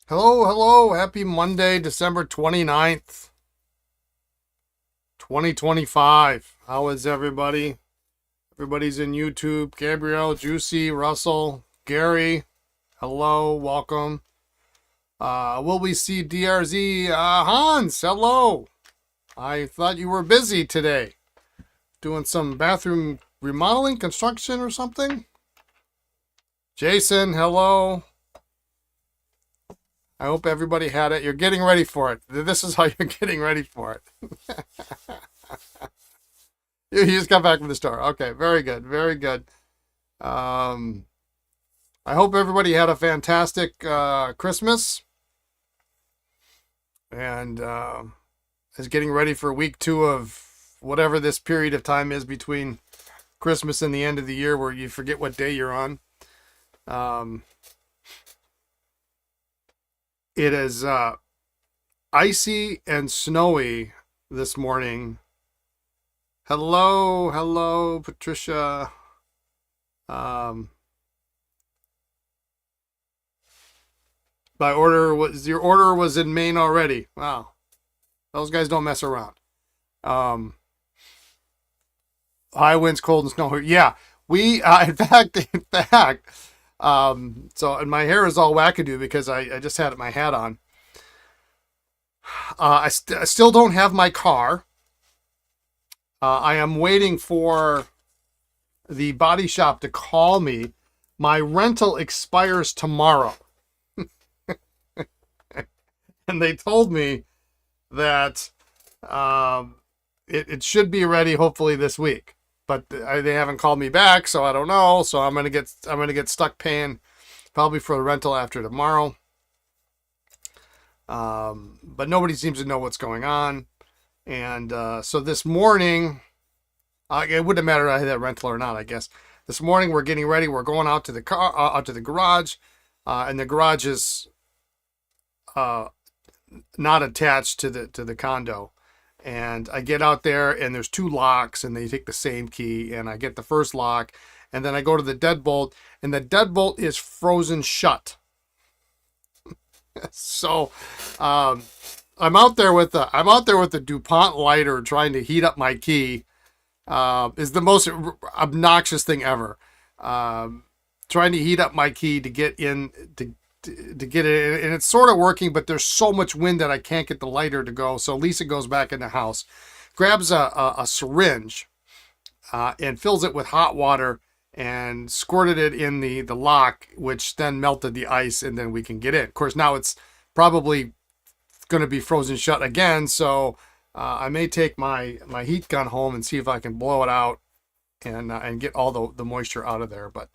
Hello, hello. Happy Monday, December 29th, 2025. How is everybody? Everybody's in YouTube. Gabrielle, Juicy, Russell, Gary. Hello, welcome. Will we see DRZ? Hans, hello. I thought you were busy today. Doing some bathroom remodeling, construction or something? Jason, hello. I hope everybody had it. You're getting ready for it. This is how you're getting ready for it. You just got back from the store. Okay, very good, very good. Um, I hope everybody had a fantastic Christmas and is getting ready for week 2 of whatever this period of time is between Christmas and the end of the year where you forget what day you're on. Um, it is icy and snowy this morning. Hello, hello, Patricia. Um, your order was in Maine already. Wow, those guys don't mess around. Um, High winds, cold and snow. Yeah, we in fact. So and my hair is all wackadoo because I just had my hat on. I still don't have my car. I am waiting for the body shop to call me. My rental expires tomorrow. And they told me that it should be ready hopefully this week. But they haven't called me back, so I don't know. So I'm gonna get stuck paying probably for the rental after tomorrow. But nobody seems to know what's going on. And so this morning, it wouldn't matter if I had that rental or not, I guess. This morning we're getting ready. We're going out to the car, out to the garage, and the garage is not attached to the condo. And I get out there, and there's 2 locks, and they take the same key. And I get the first lock, and then I go to the deadbolt, and the deadbolt is frozen shut. So, I'm out there with the DuPont lighter trying to heat up my key. Is the most obnoxious thing ever. Trying to heat up my key to get in to get it, and it's sort of working, but there's so much wind that I can't get the lighter to go. So Lisa goes back in the house, grabs a syringe, and fills it with hot water and squirted it in the lock, which then melted the ice, and then we can get in. Of course, now it's probably going to be frozen shut again, so I may take my heat gun home and see if I can blow it out and get all the moisture out of there. But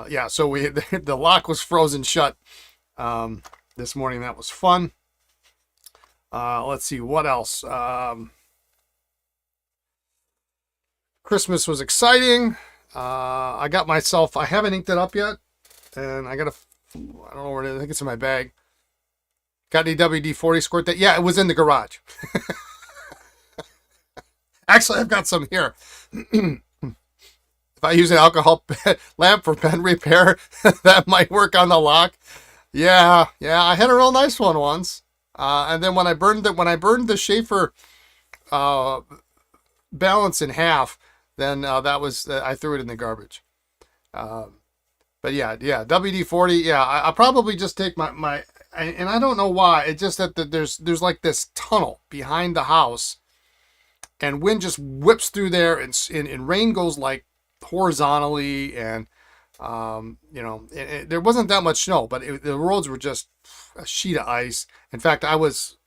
yeah, so the lock was frozen shut this morning. That was fun. Let's see what else. Christmas was exciting. I haven't inked it up yet, and I don't know where it is. I think it's in my bag. Got any WD-40 squirt that? Yeah, it was in the garage. Actually, I've got some here. If I use an alcohol lamp for pen repair, that might work on the lock. Yeah, I had a real nice one once. And then when I burned the Sheaffer balance in half, then I threw it in the garbage. But yeah, WD-40. Yeah, I'll probably just take my and I don't know why. It's just that there's like this tunnel behind the house, and wind just whips through there, and rain goes like horizontally, and there wasn't that much snow, but the roads were just a sheet of ice. In fact, I was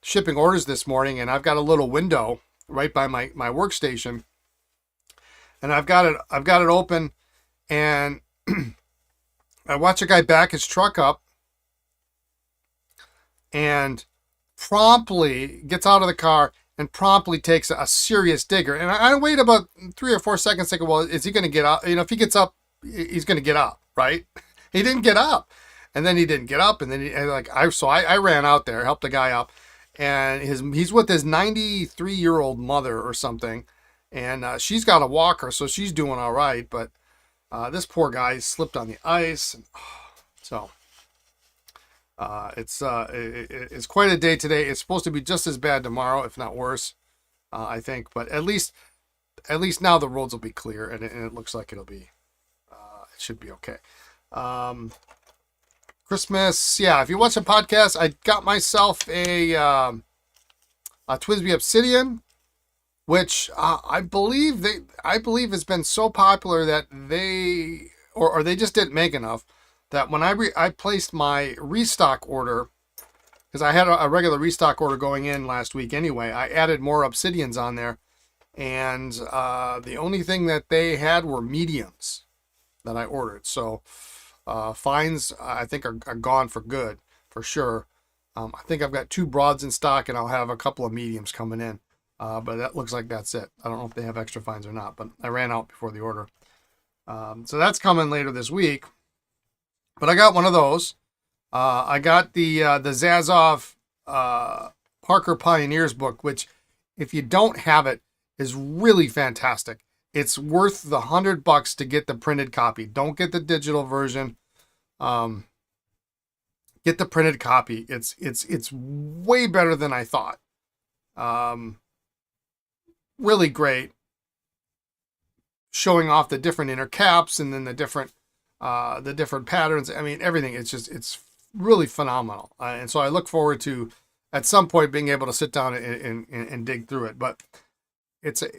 shipping orders this morning, and I've got a little window right by my workstation, and I've got it open, and I watch a guy back his truck up and promptly gets out of the car and promptly takes a serious digger. And I wait about 3 or 4 seconds thinking, well, is he going to get up? If he gets up, he's going to get up, right? He didn't get up. And then he didn't get up. And then I ran out there, helped the guy up. And he's with his 93-year-old mother or something. And she's got a walker, so she's doing all right. But this poor guy slipped on the ice. And, so It's quite a day today. It's supposed to be just as bad tomorrow, if not worse, I think. But at least now the roads will be clear, and it looks like it'll be, it should be okay. Christmas, yeah. If you watch a podcast, I got myself a Twisby Obsidian, which I believe has been so popular that they just didn't make enough. That when I placed my restock order, because I had a regular restock order going in last week anyway, I added more Obsidians on there, and the only thing that they had were mediums that I ordered. So fines, I think, are gone for good, for sure. I think I've got 2 broads in stock, and I'll have a couple of mediums coming in. But that looks like that's it. I don't know if they have extra fines or not, but I ran out before the order. So that's coming later this week. But I got one of those. I got the Zazov Parker Pioneers book, which, if you don't have it, is really fantastic. It's worth the $100 to get the printed copy. Don't get the digital version. Get the printed copy. It's way better than I thought. Really great. Showing off the different inner caps and then the different patterns. I mean, everything. It's really phenomenal. And so I look forward to, at some point, being able to sit down and dig through it. But it's an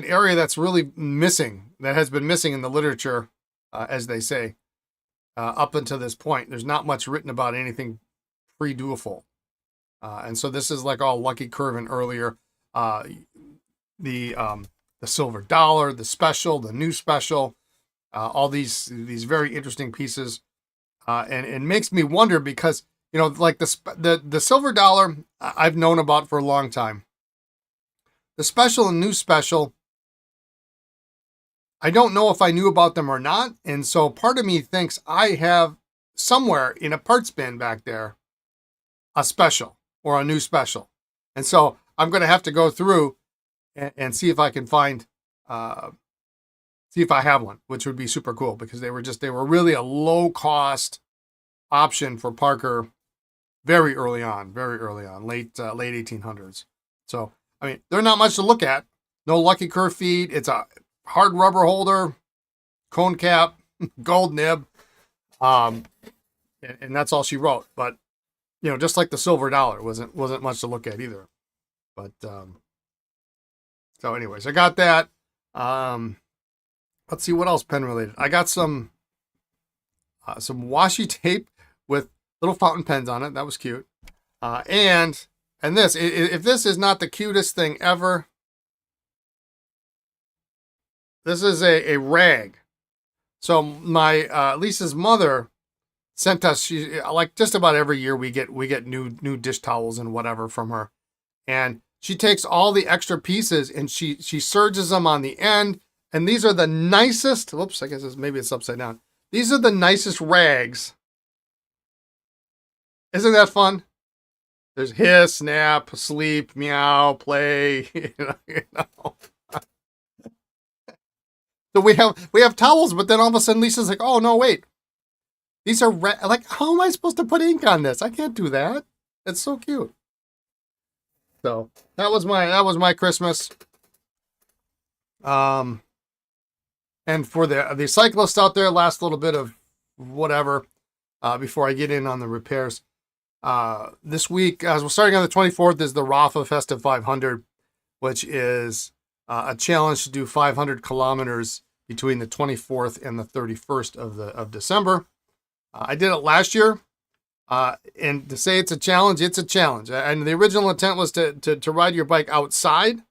area that's really missing, that has been missing in the literature, as they say, up until this point. There's not much written about anything pre-duofold. And so this is like all Lucky Curve and earlier. The silver dollar, the special, the new special, all these very interesting pieces. And it makes me wonder because, like the silver dollar I've known about for a long time. The special and new special, I don't know if I knew about them or not. And so part of me thinks I have somewhere in a parts bin back there a special or a new special. And so I'm going to have to go through and see if I can find, see if I have one, which would be super cool because they were really a low cost option for Parker very early on, late 1800s. So, I mean, they're not much to look at. No Lucky Curve feed. It's a hard rubber holder, cone cap, gold nib. And that's all she wrote. But, just like the silver dollar wasn't much to look at either. But, so anyways, I got that. Let's see what else pen related. I got some washi tape with little fountain pens on it. That was cute. And this, if this is not the cutest thing ever, this is a rag. So my Lisa's mother sent us. She, like, just about every year we get new dish towels and whatever from her, and she takes all the extra pieces and she serges them on the end. And these are the nicest. Whoops, I guess maybe it's upside down. These are the nicest rags. Isn't that fun? There's hiss, snap, sleep, meow, play. So we have towels, but then all of a sudden Lisa's like, "Oh no, wait, these are like, how am I supposed to put ink on this? I can't do that. It's so cute." So that was my Christmas. And for the cyclists out there, last little bit of whatever before I get in on the repairs. This week, as we're starting on the 24th, is the Rafa Festive 500, which is a challenge to do 500 kilometers between the 24th and the 31st of December. I did it last year, and to say it's a challenge, it's a challenge. And the original intent was to ride your bike outside.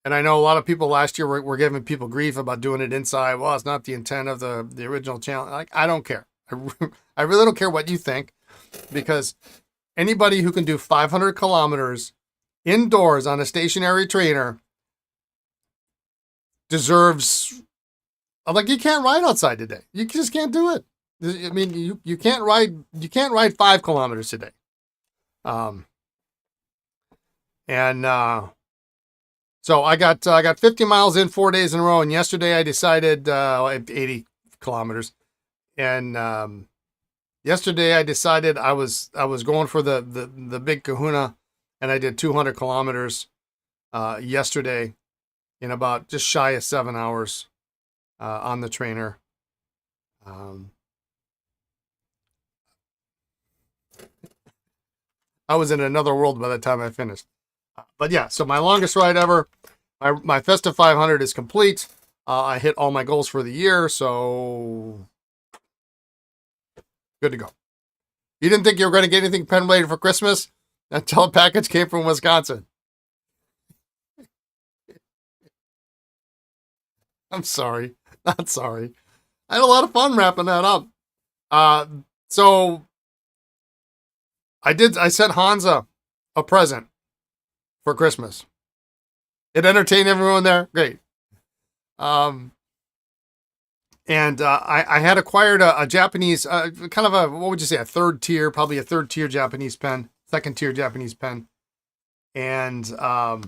And I know a lot of people last year were giving people grief about doing it inside. Well, it's not the intent of the original challenge. Like, I don't care. I really don't care what you think, because anybody who can do 500 kilometers indoors on a stationary trainer deserves, like, you can't ride outside today. You just can't do it. I mean, you can't ride 5 kilometers today. So I got 50 miles in 4 days in a row, and yesterday I decided 80 kilometers. And yesterday I decided I was going for the big kahuna, and I did 200 kilometers yesterday in about just shy of 7 hours on the trainer. I was in another world by the time I finished. But yeah, so my longest ride ever, my Festive 500 is complete. I hit all my goals for the year, so good to go. You didn't think you were going to get anything pen related for Christmas until a package came from Wisconsin. I'm sorry. Not sorry. I had a lot of fun wrapping that up. So I sent Hansa a present for Christmas. It entertained everyone there. Great. And I had acquired a Japanese, kind of a, what would you say, a third tier, probably a third tier Japanese pen, second tier Japanese pen. And Hans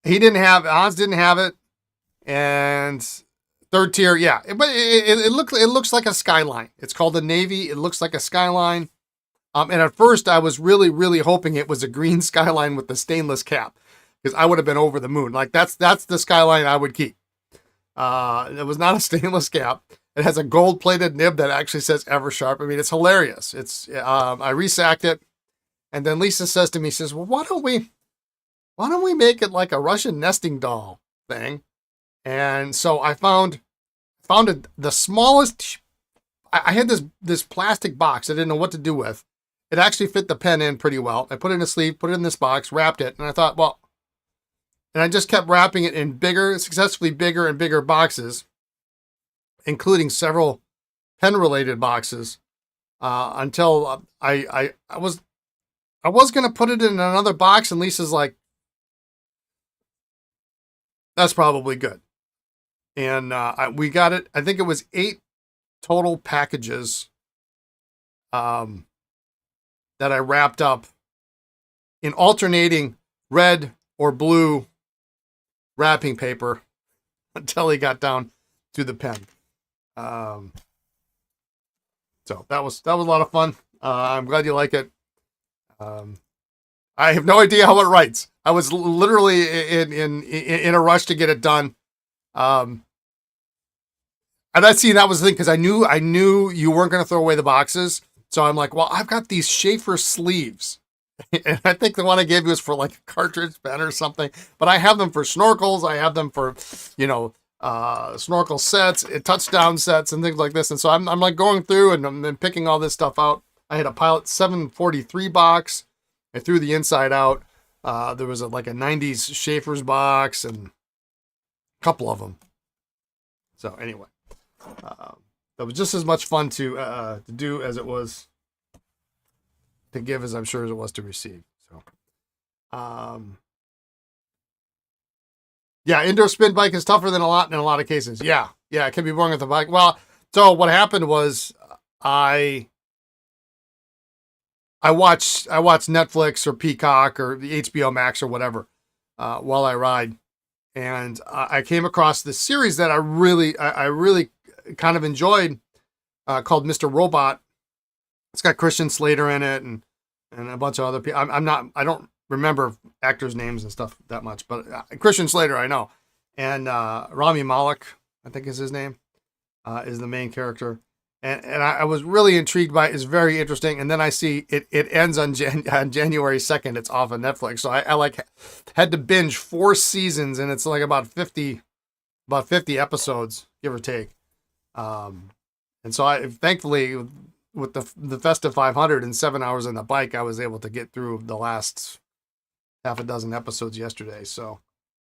didn't have it. And third tier, yeah. But it looks like a Skyline. It's called a Navy. It looks like a Skyline. And at first I was really, really hoping it was a green Skyline with the stainless cap, because I would have been over the moon. Like that's the Skyline I would keep. It was not a stainless cap. It has a gold-plated nib that actually says Eversharp. I mean, it's hilarious. I resacked it, and then Lisa says to me, she says, "Well, why don't we make it like a Russian nesting doll thing?" And so I found the smallest. I had this plastic box I didn't know what to do with. It actually fit the pen in pretty well. I put it in a sleeve, put it in this box, wrapped it, and I thought, well. And I just kept wrapping it in successively bigger and bigger boxes, including several pen-related boxes, until I was going to put it in another box, and Lisa's like, "That's probably good." And we got it. I think it was 8 total packages that I wrapped up in alternating red or blue wrapping paper until he got down to the pen. So that was a lot of fun. I'm glad you like it. I have no idea how it writes. I was literally in a rush to get it done. And that was the thing, because I knew you weren't going to throw away the boxes. So I'm like, well, I've got these Sheaffer sleeves. And I think the one I gave you was for like a cartridge pen or something. But I have them for snorkels. I have them for, snorkel sets, touchdown sets, and things like this. And so I'm like going through and I'm picking all this stuff out. I had a Pilot 743 box. I threw the inside out. There was like a 90s Sheaffer's box and a couple of them. So anyway, that was just as much fun to do as it was to give, as I'm sure as it was to receive. So, yeah, indoor spin bike is tougher than in a lot of cases. Yeah, it can be boring with the bike. Well, so what happened was I watched Netflix or Peacock or the HBO Max or whatever while I ride, and I came across this series that I really kind of enjoyed called Mr. Robot. It's got Christian Slater in it and a bunch of other people. I don't remember actors' names and stuff that much, but Christian Slater I know, and Rami Malek, I think is his name, is the main character, and I was really intrigued by it. It's very interesting, and then I see it ends on January 2nd. It's off of Netflix, so I like had to binge 4 seasons, and it's like about 50 episodes, give or take. And so I thankfully, with the Festive 500 and 7 hours on the bike, I was able to get through the last half a dozen episodes yesterday. So,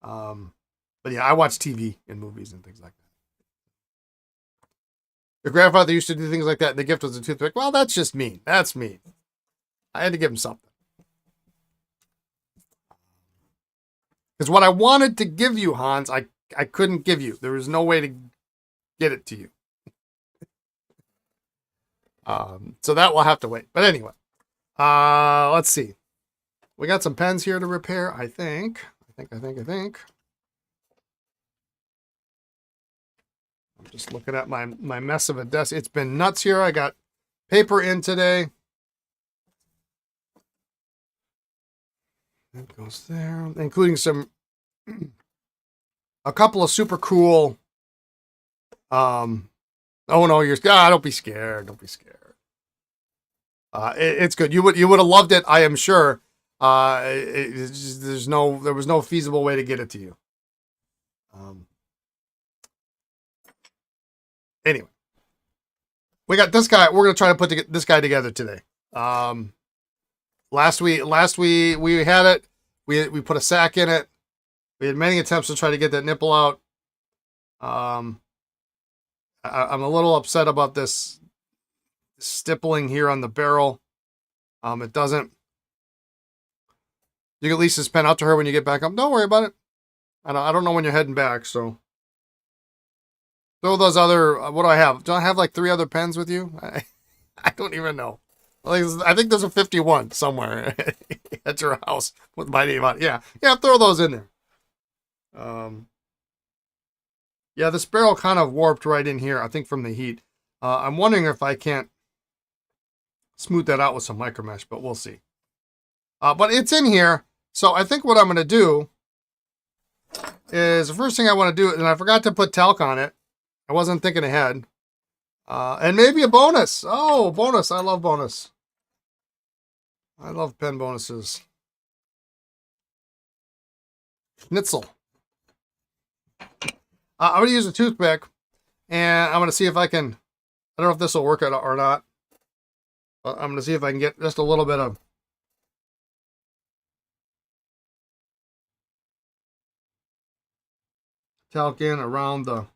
but yeah, I watch TV and movies and things like that. Your grandfather used to do things like that, and the gift was a toothpick. Well, that's just mean. That's mean. I had to give him something. Because what I wanted to give you, Hans, I couldn't give you. There was no way to get it to you. So that will have to wait. But anyway, let's see. We got some pens here to repair, I think. I'm Just looking at my mess of a desk. It's been nuts here. I got paper in today. That goes there, including a couple of super cool. Oh no, don't be scared. Don't be scared. It's good. You would have loved it, I am sure. There was no feasible way to get it to you. Anyway, we got this guy. We're gonna try to put this guy together today. Last week we had it. We put a sack in it. We had many attempts to try to get that nipple out. I'm a little upset about this stippling here on the barrel. It doesn't. You can at least just pen out to her when you get back up. Don't worry about it. I don't know when you're heading back, so. Throw those other, what do I have? Do I have like 3 other pens with you? I don't even know. I think there's a 51 somewhere at your house with my name on it. Yeah, throw those in there. Yeah, this barrel kind of warped right in here, I think from the heat. I'm wondering if I can't smooth that out with some micro mesh, but we'll see. But it's in here, so I think what I'm going to do is the first thing I want to do, and I forgot to put talc on it. I wasn't thinking ahead. And maybe a bonus. Oh, bonus. I love bonus. I love pen bonuses. Schnitzel. I'm going to use a toothpick, and I'm going to see if I can, I don't know if this will work or not, but I'm going to see if I can get just a little bit of talc in around the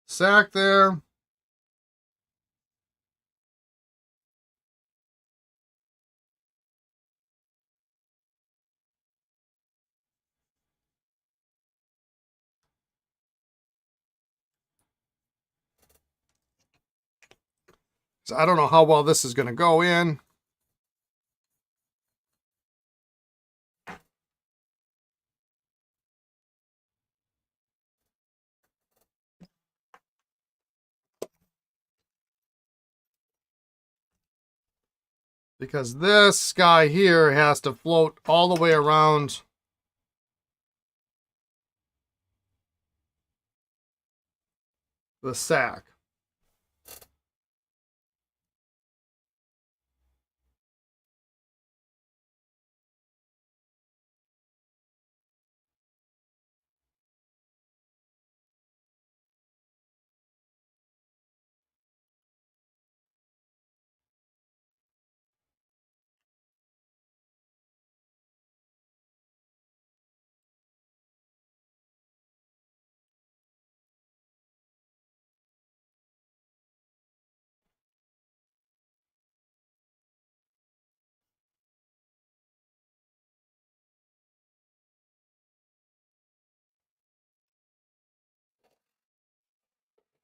sack there. So I don't know how well this is going to go in. Because this guy here has to float all the way around the sack.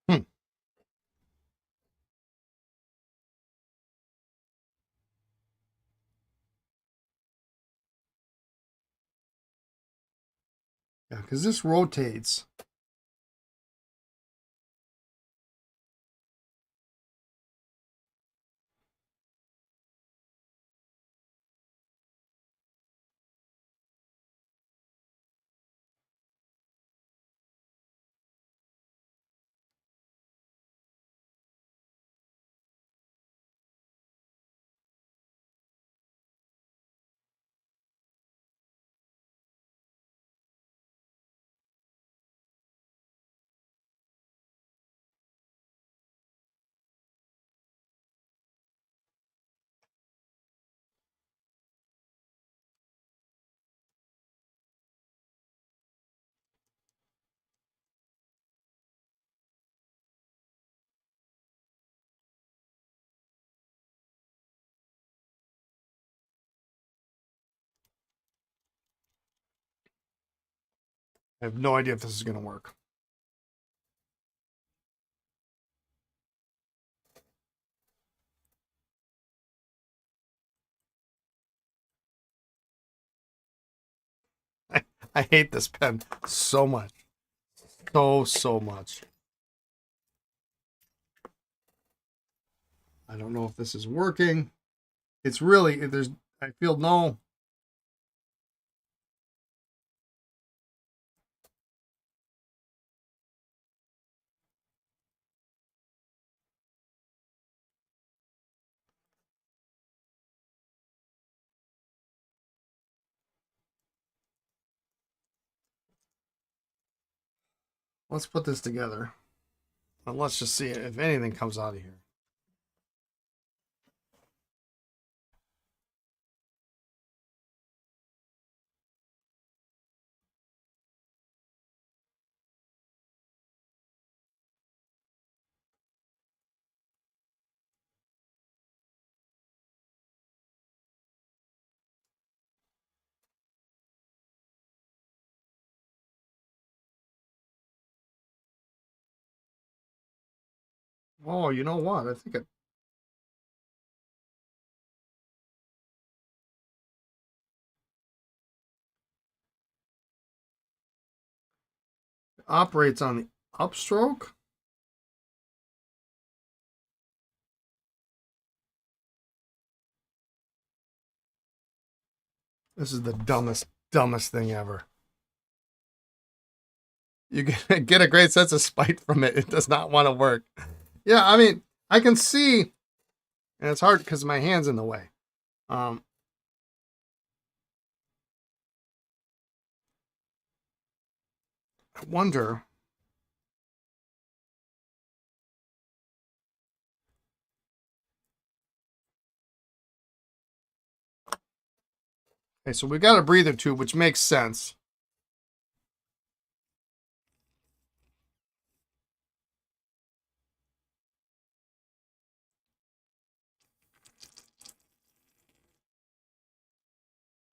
Hmm. Yeah, because this rotates. I have no idea if this is going to work. I hate this pen so much. So much. I don't know if this is working. It's really, I feel no. Let's put this together. And let's just see if anything comes out of here. Oh, you know what? I think it operates on the upstroke. This is the dumbest thing ever. You get a great sense of spite from it. It does not want to work. Yeah, I mean, I can see, and it's hard because my hand's in the way. Um, I wonder. Okay, so we got a breather tube, which makes sense.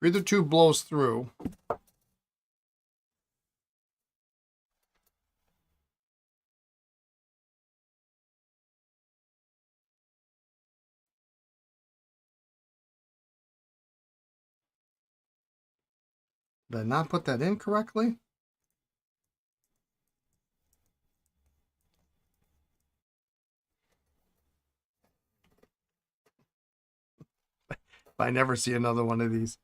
Breather tube blows through. Did I not put that in correctly? I never see another one of these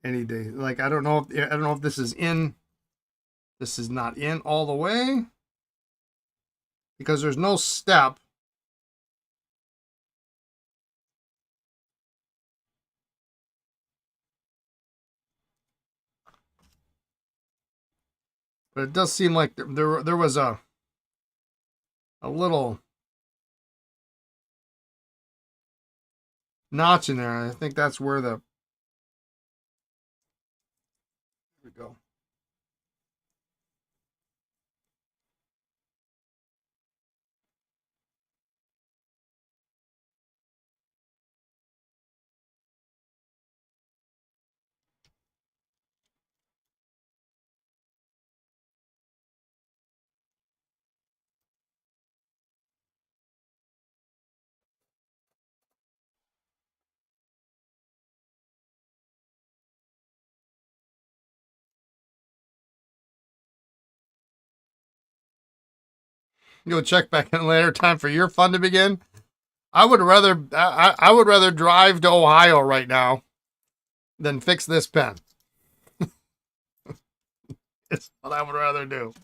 any day. Like I don't know if this is in. This is not in all the way because there's no step. But it does seem like there was a little notch in there. I think that's where the. Here we go. You'll check back in later. Time for your fun to begin. I would rather drive to Ohio right now than fix this pen. It's what I would rather do.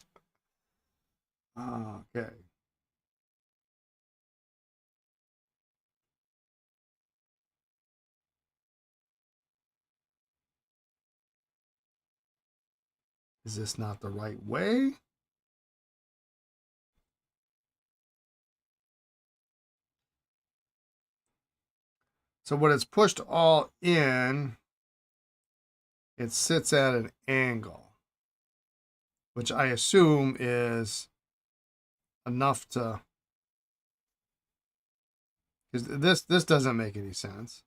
Okay. Is this not the right way? So when it's pushed all in, it sits at an angle, which I assume is enough to. Because this doesn't make any sense.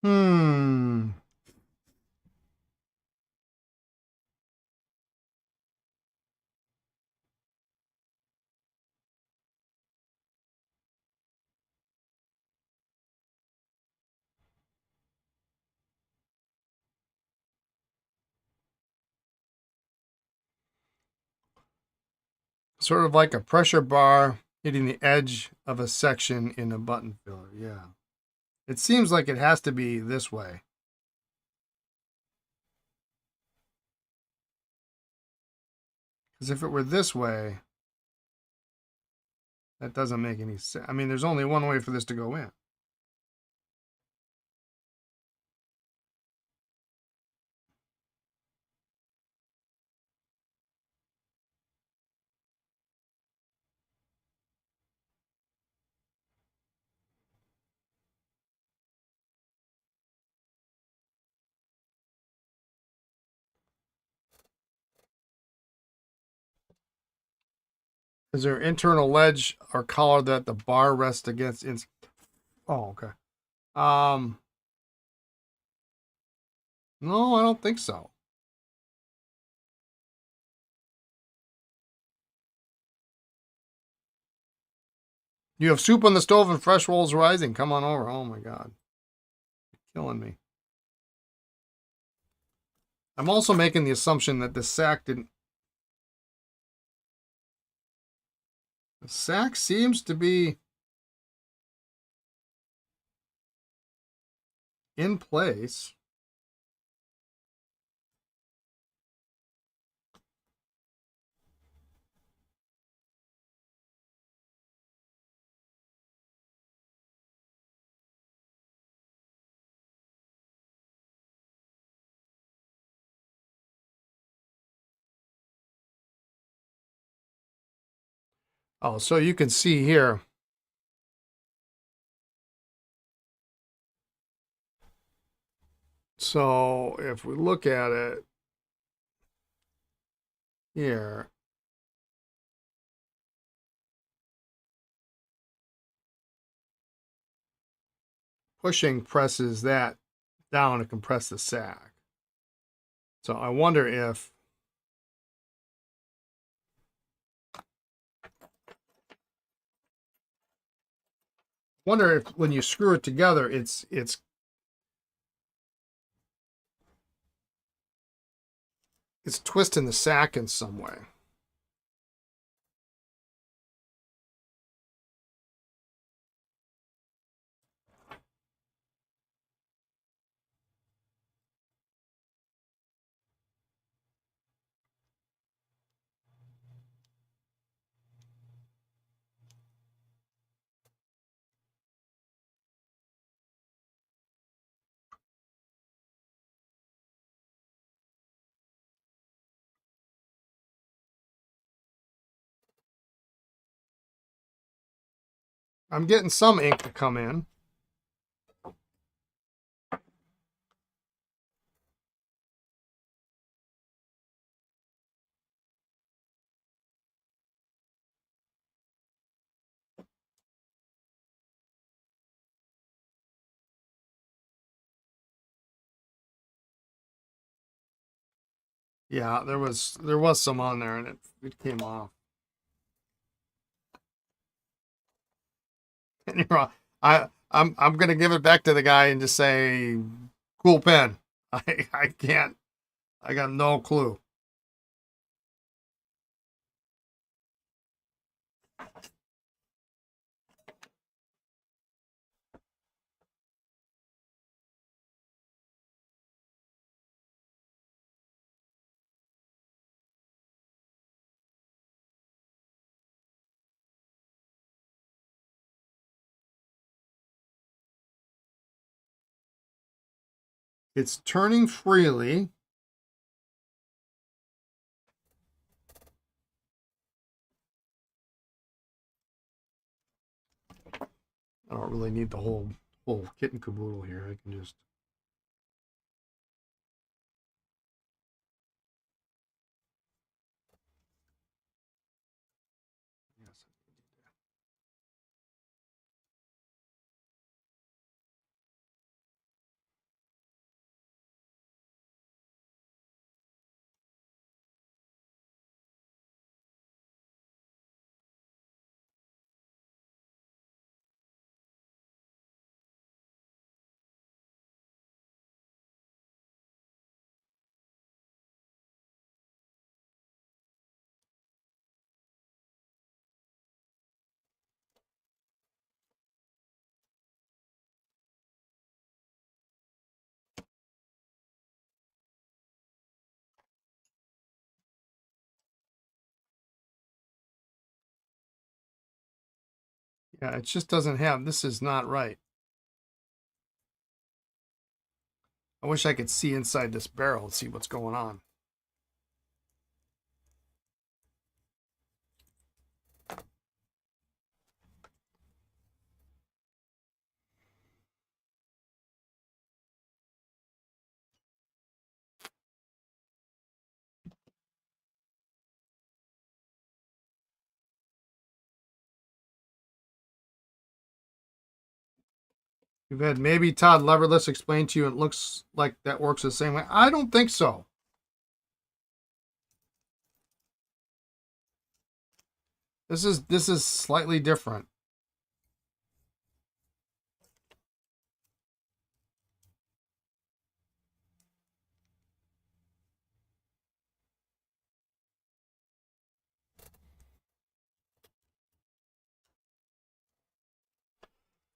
Hmm. Sort of like a pressure bar hitting the edge of a section in a button filler. Yeah. It seems like it has to be this way. Because if it were this way, that doesn't make any sense. I mean, there's only one way for this to go in. Is there internal ledge or collar that the bar rests against? Oh, okay. Um, no, I don't think so. You have soup on the stove and fresh rolls rising. Come on over. Oh my God, you're killing me. I'm also making the assumption that the sack didn't. The sack seems to be in place. Oh, so you can see here. So if we look at it here, pushing presses that down to compress the sack. So I wonder if when you screw it together, it's twisting the sack in some way. I'm getting some ink to come in. Yeah, there was some on there and it came off. And you're wrong. I'm gonna give it back to the guy and just say, cool pen. I can't. I got no clue. It's turning freely. I don't really need the whole kit and caboodle here. I can just. Yes. Yeah, it just doesn't have, this is not right. I wish I could see inside this barrel and see what's going on. You've had maybe Todd Leverless explain to you, and it looks like that works the same way. I don't think so. This is slightly different.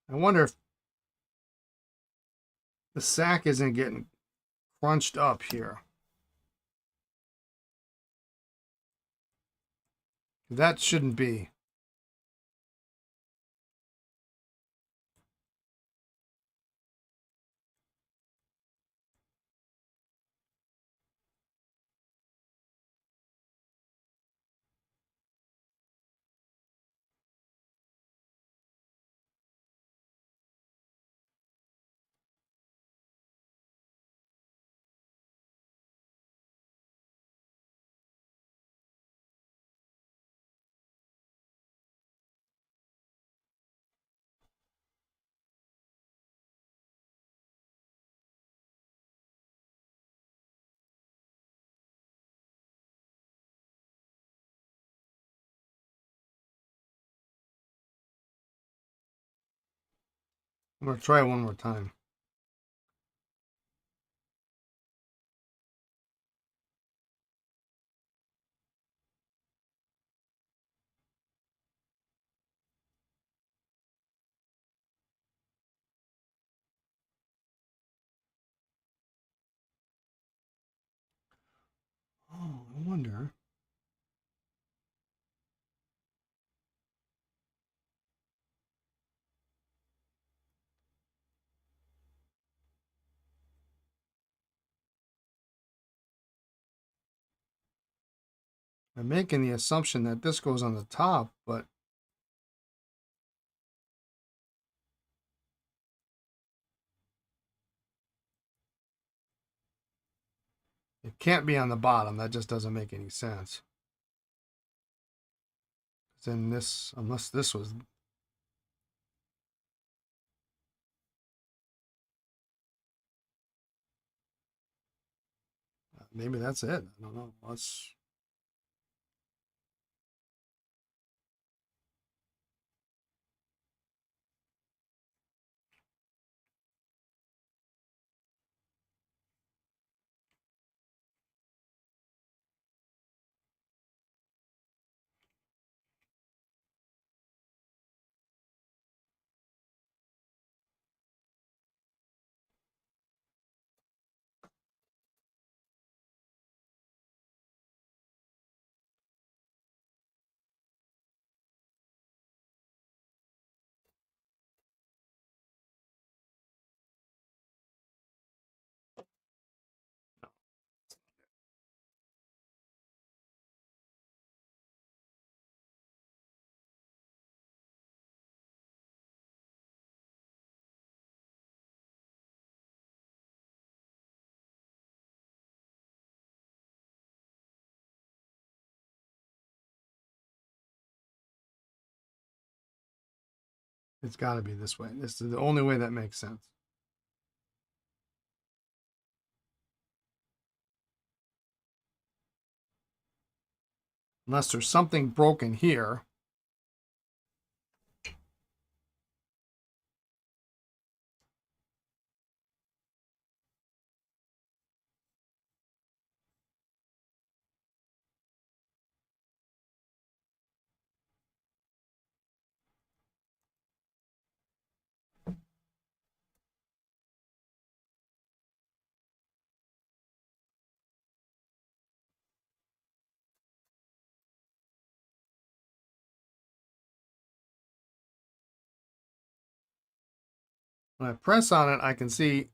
I wonder if the sack isn't getting crunched up here. That shouldn't be. I'm going to try it one more time. Oh, I wonder. I'm making the assumption that this goes on the top, but it can't be on the bottom. That just doesn't make any sense. Then this, unless this was, maybe that's it. I don't know. Let's. It's got to be this way. This is the only way that makes sense. Unless there's something broken here. When I press on it, I can see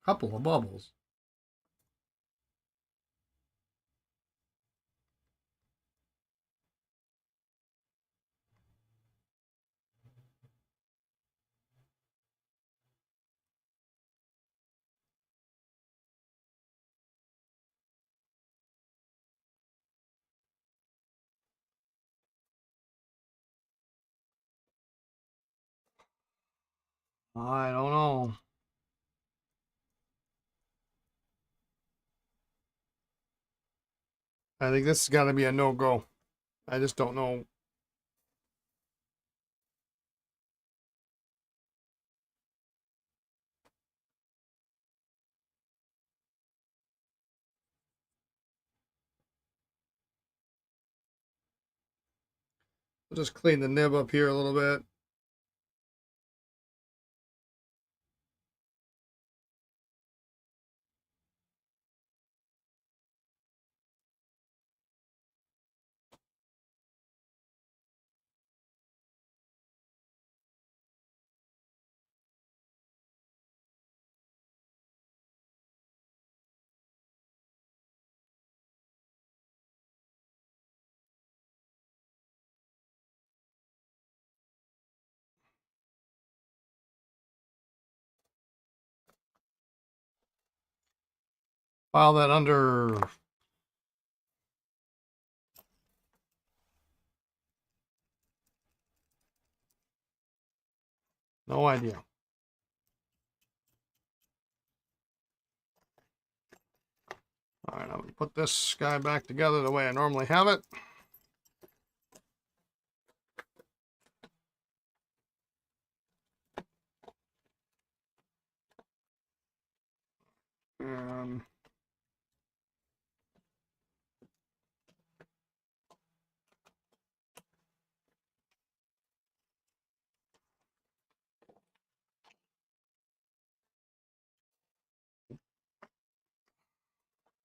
a couple of bubbles. I don't know. I think this has got to be a no-go. I just don't know. We'll just clean the nib up here a little bit. File that under. No idea. All right, I'm going to put this guy back together the way I normally have it. Um,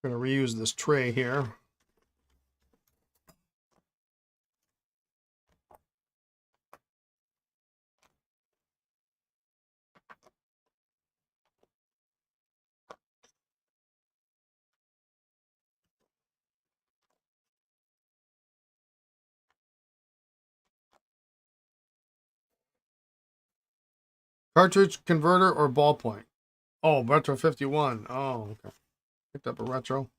I'm going to reuse this tray here. Cartridge converter or ballpoint? Oh, Retro 51. Oh, okay. Picked up a retro.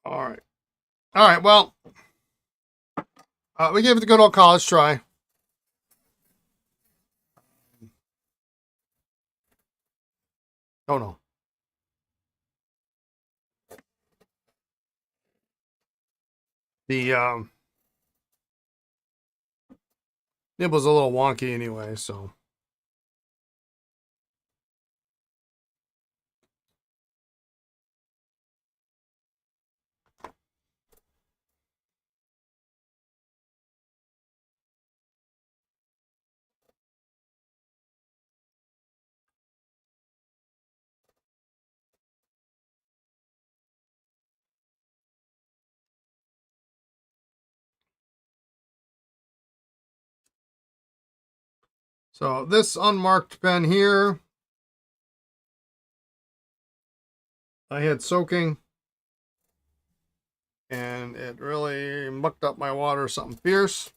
All right. All right. Well, we gave it the good old college try. Oh, no. The nib was a little wonky anyway, so. So this unmarked pen here, I had soaking, and it really mucked up my water something fierce.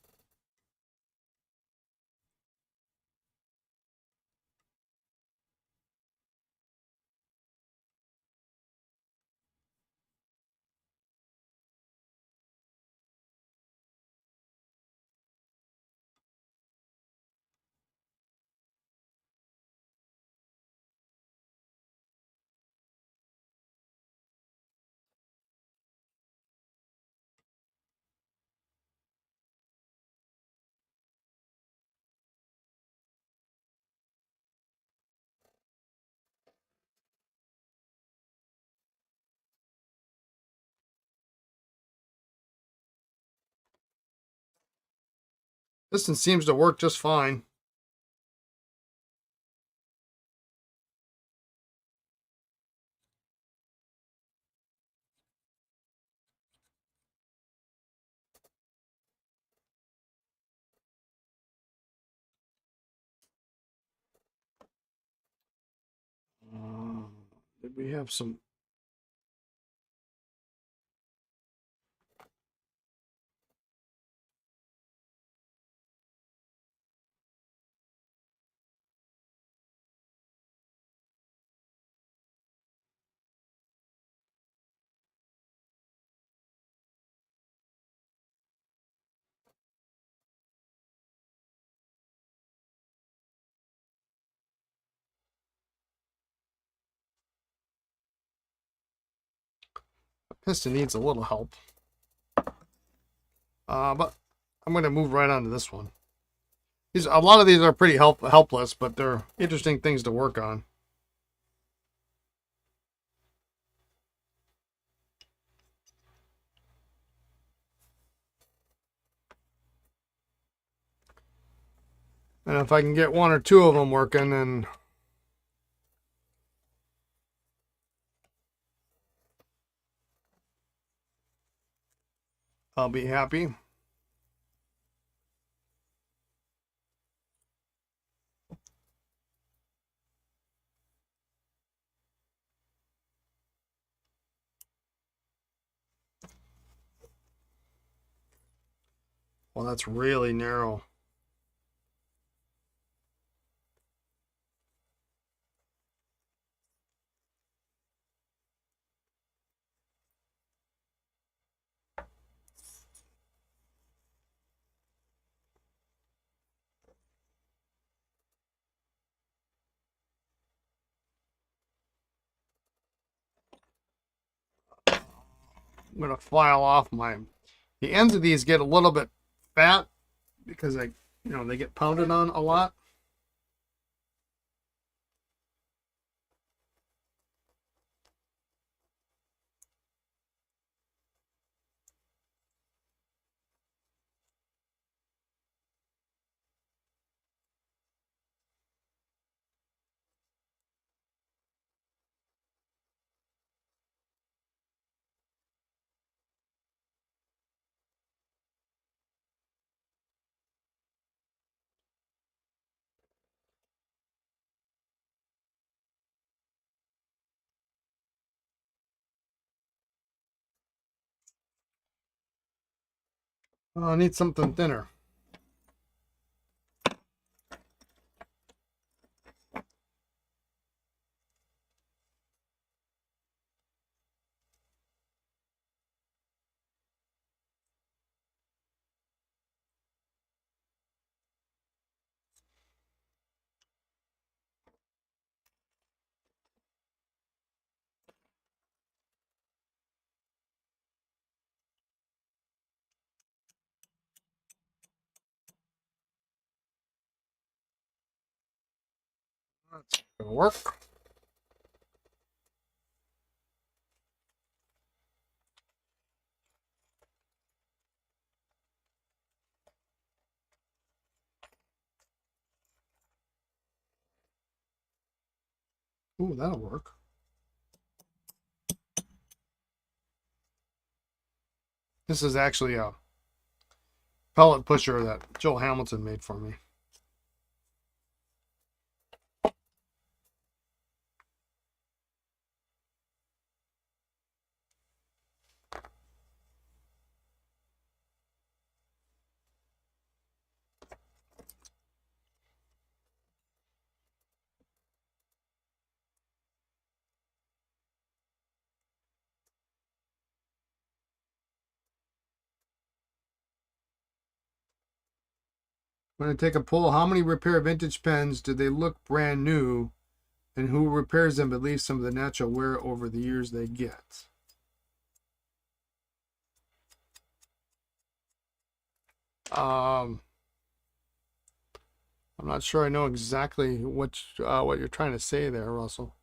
Piston seems to work just fine. Did we have some? Piston needs a little help. But I'm going to move right on to this one. A lot of these are pretty helpless, but they're interesting things to work on. And if I can get one or two of them working, then I'll be happy. Well, that's really narrow. I'm going to file off the ends of these get a little bit fat because they get pounded on a lot. I need something thinner. That's going to work. Ooh, that'll work. This is actually a pellet pusher that Joel Hamilton made for me. When I take a poll, how many repair vintage pens do they look brand new, and who repairs them but leaves some of the natural wear over the years they get? I'm not sure I know exactly what you're trying to say there, Russell.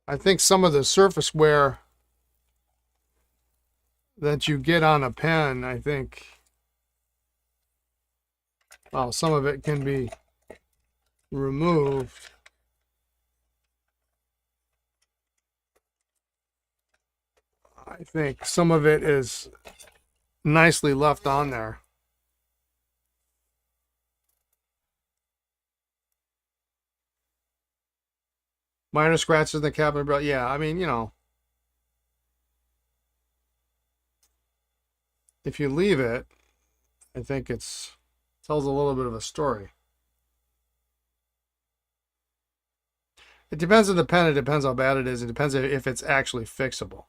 I think some of the surface wear that you get on a pen, I think, well, some of it can be removed. I think some of it is nicely left on there. Minor scratches in the cabinet belt. Yeah, I mean, you know, if you leave it, I think it's tells a little bit of a story. It depends on the pen. It depends how bad it is. It depends if it's actually fixable.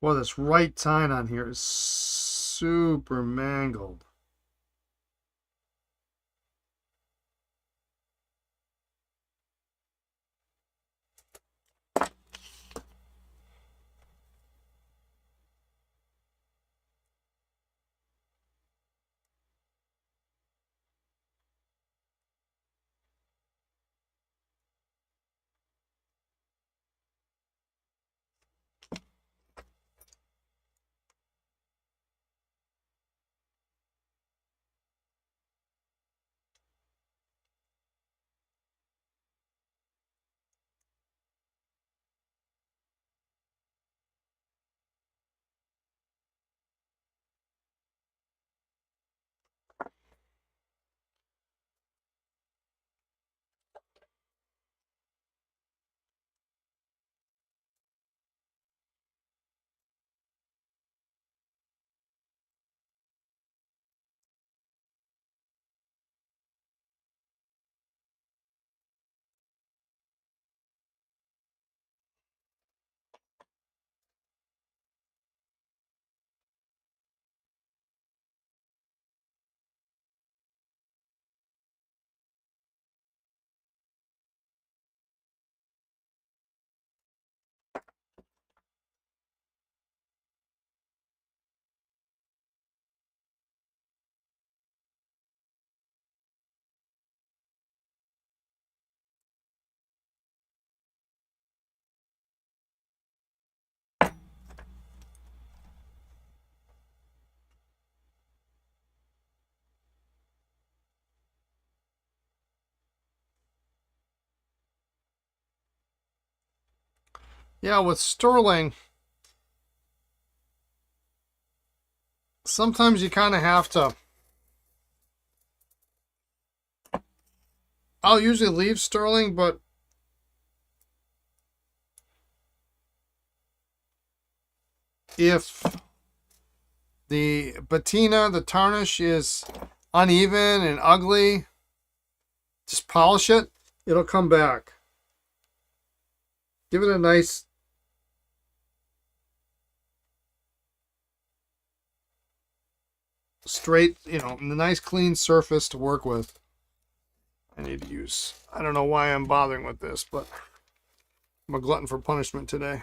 Well, this right tine on here is super mangled. Yeah, with sterling, sometimes you kind of have to. I'll usually leave sterling, but if the patina, the tarnish is uneven and ugly, just polish it. It'll come back. Give it a nice straight, you know, a nice clean surface to work with. I need to use, I don't know why I'm bothering with this, but I'm a glutton for punishment today.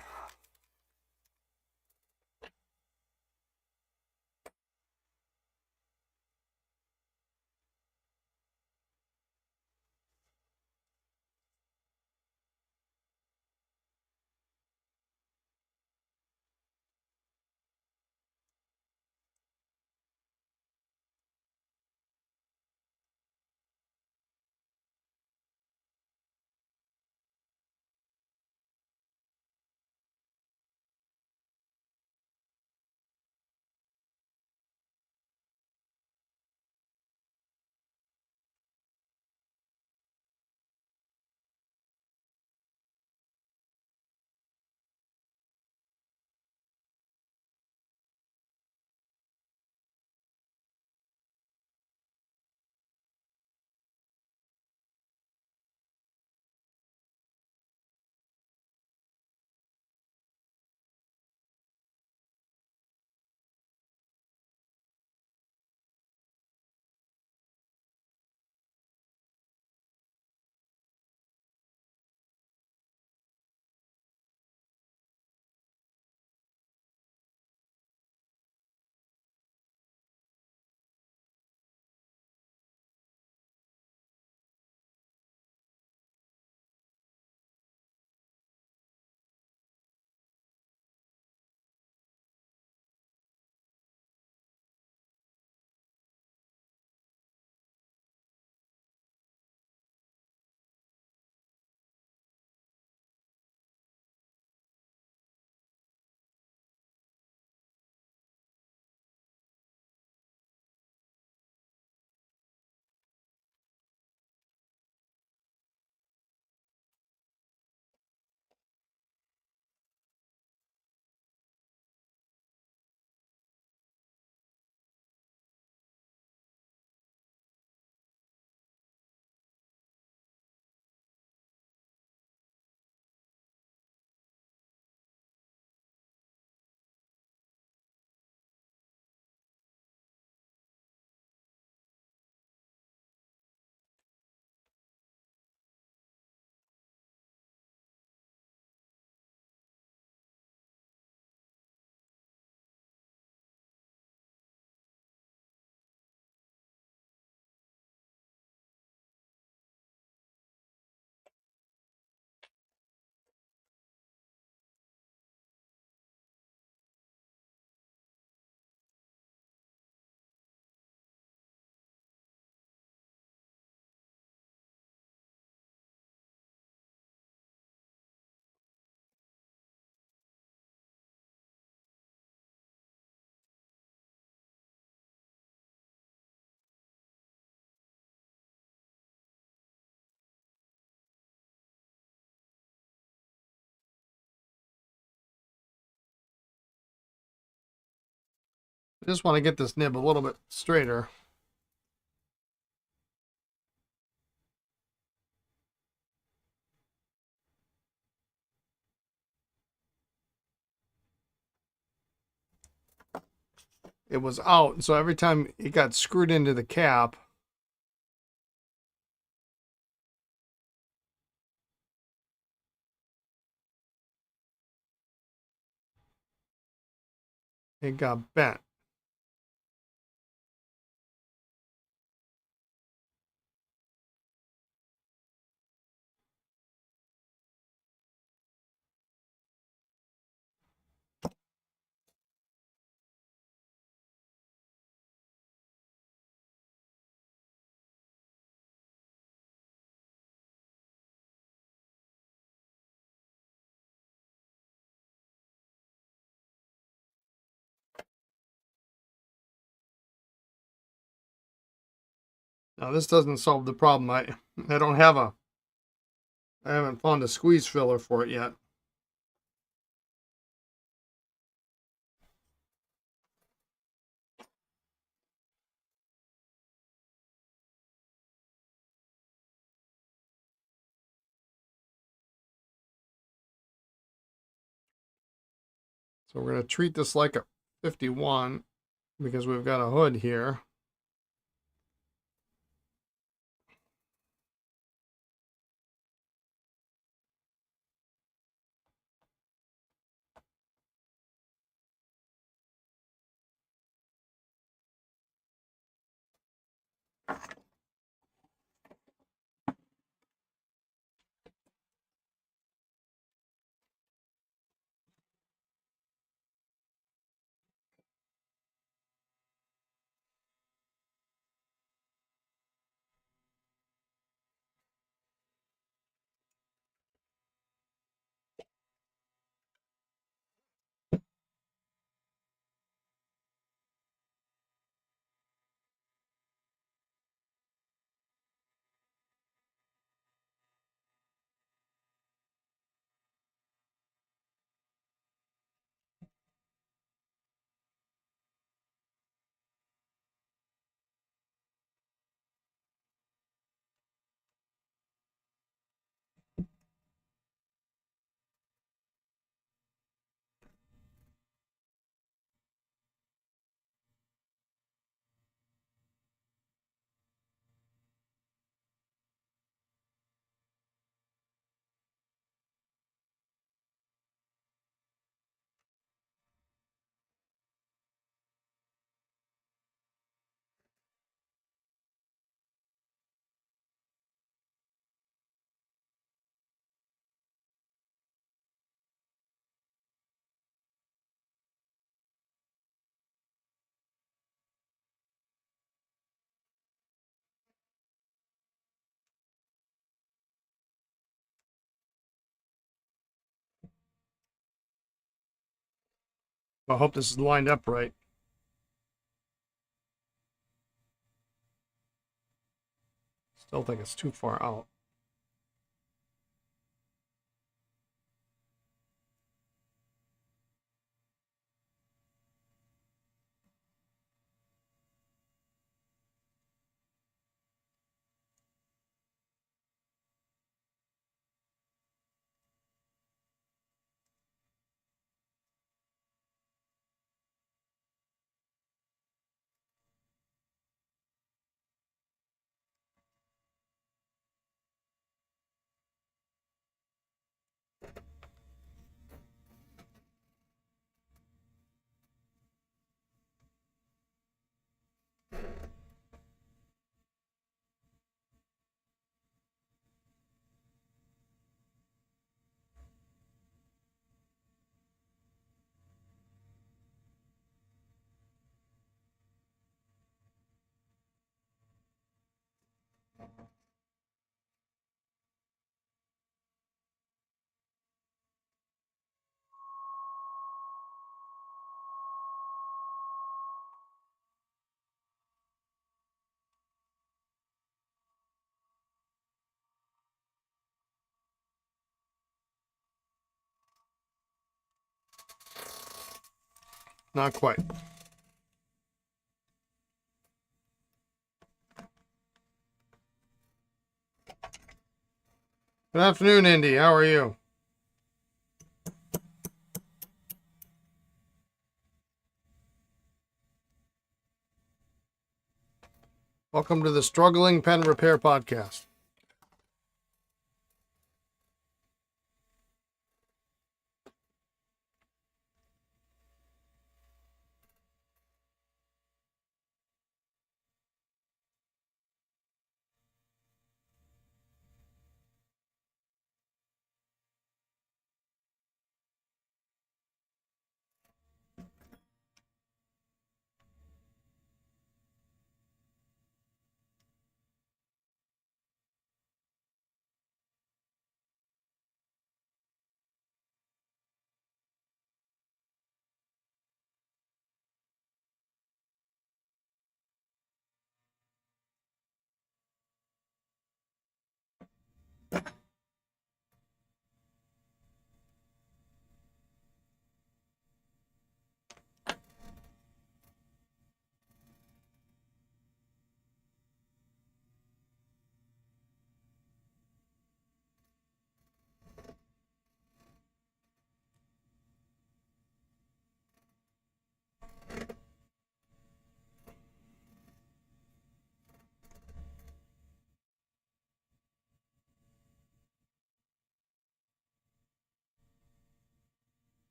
Just want to get this nib a little bit straighter. It was out, so every time it got screwed into the cap, it got bent. Now this doesn't solve the problem. I haven't found a squeeze filler for it yet. So we're going to treat this like a 51 because we've got a hood here. I hope this is lined up right. Still think it's too far out. Not quite. Good afternoon, Indy. How are you? Welcome to the Struggling Pen Repair Podcast.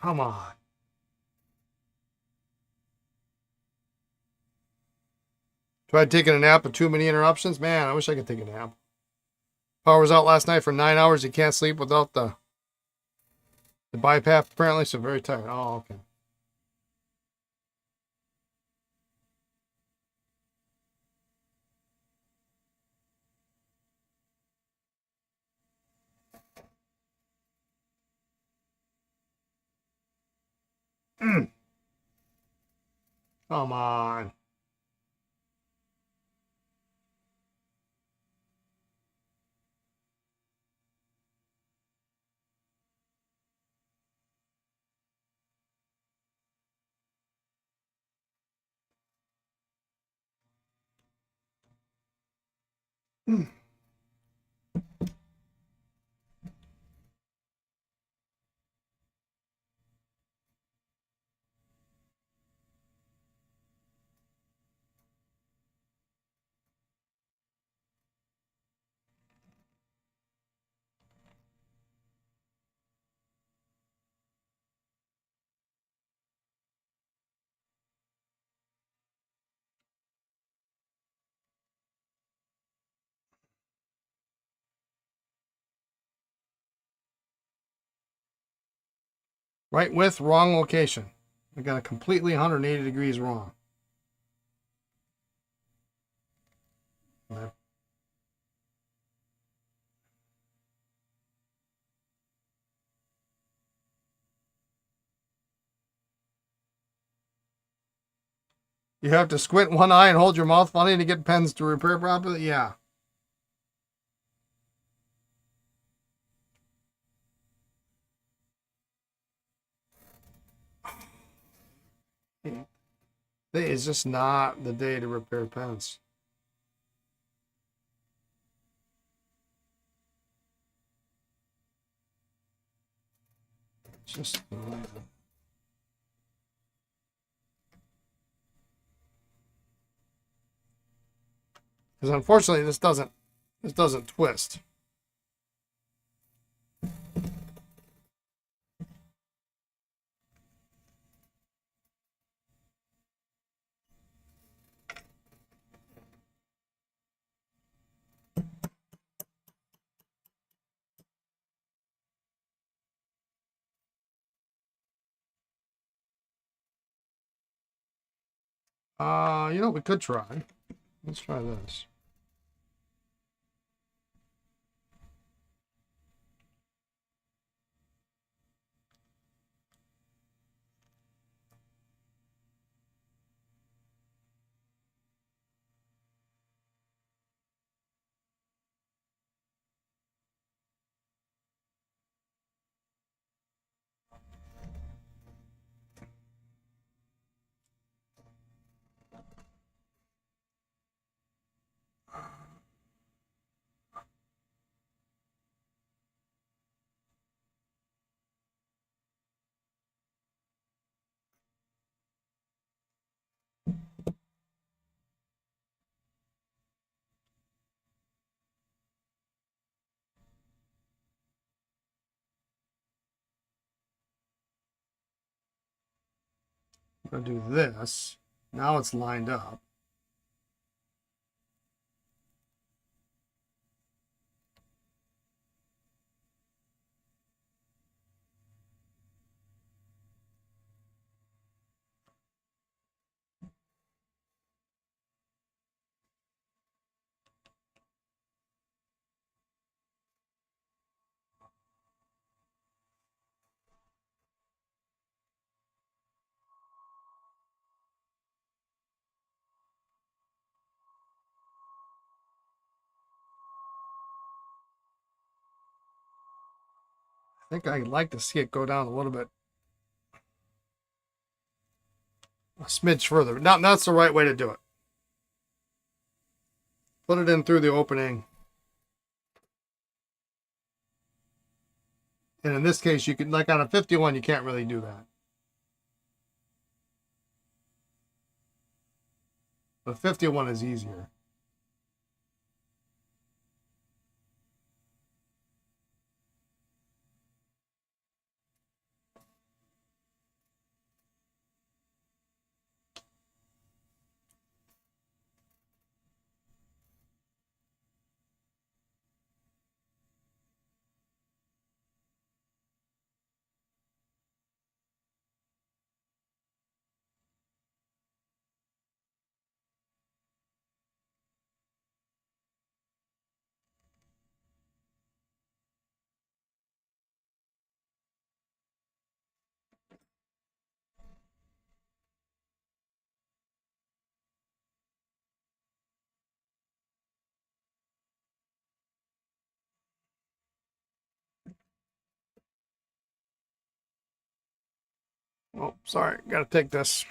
Come on. Tried taking a nap with too many interruptions. Man, I wish I could take a nap. Power was out last night for 9 hours. You can't sleep without the BiPAP apparently, so very tired. Oh, okay. Come on. Right width, wrong location. I got it completely 180 degrees wrong. You have to squint one eye and hold your mouth funny to get pens to repair properly? Yeah. It's just not the day to repair pens. Just because unfortunately this doesn't twist. We could try. Let's try this. I'm going to do this. Now it's lined up. I think I'd like to see it go down a little bit. A smidge further. Now, that's the right way to do it. Put it in through the opening. And in this case, you can, like on a 51, you can't really do that. But 51 is easier. Oh, sorry. Got to take this.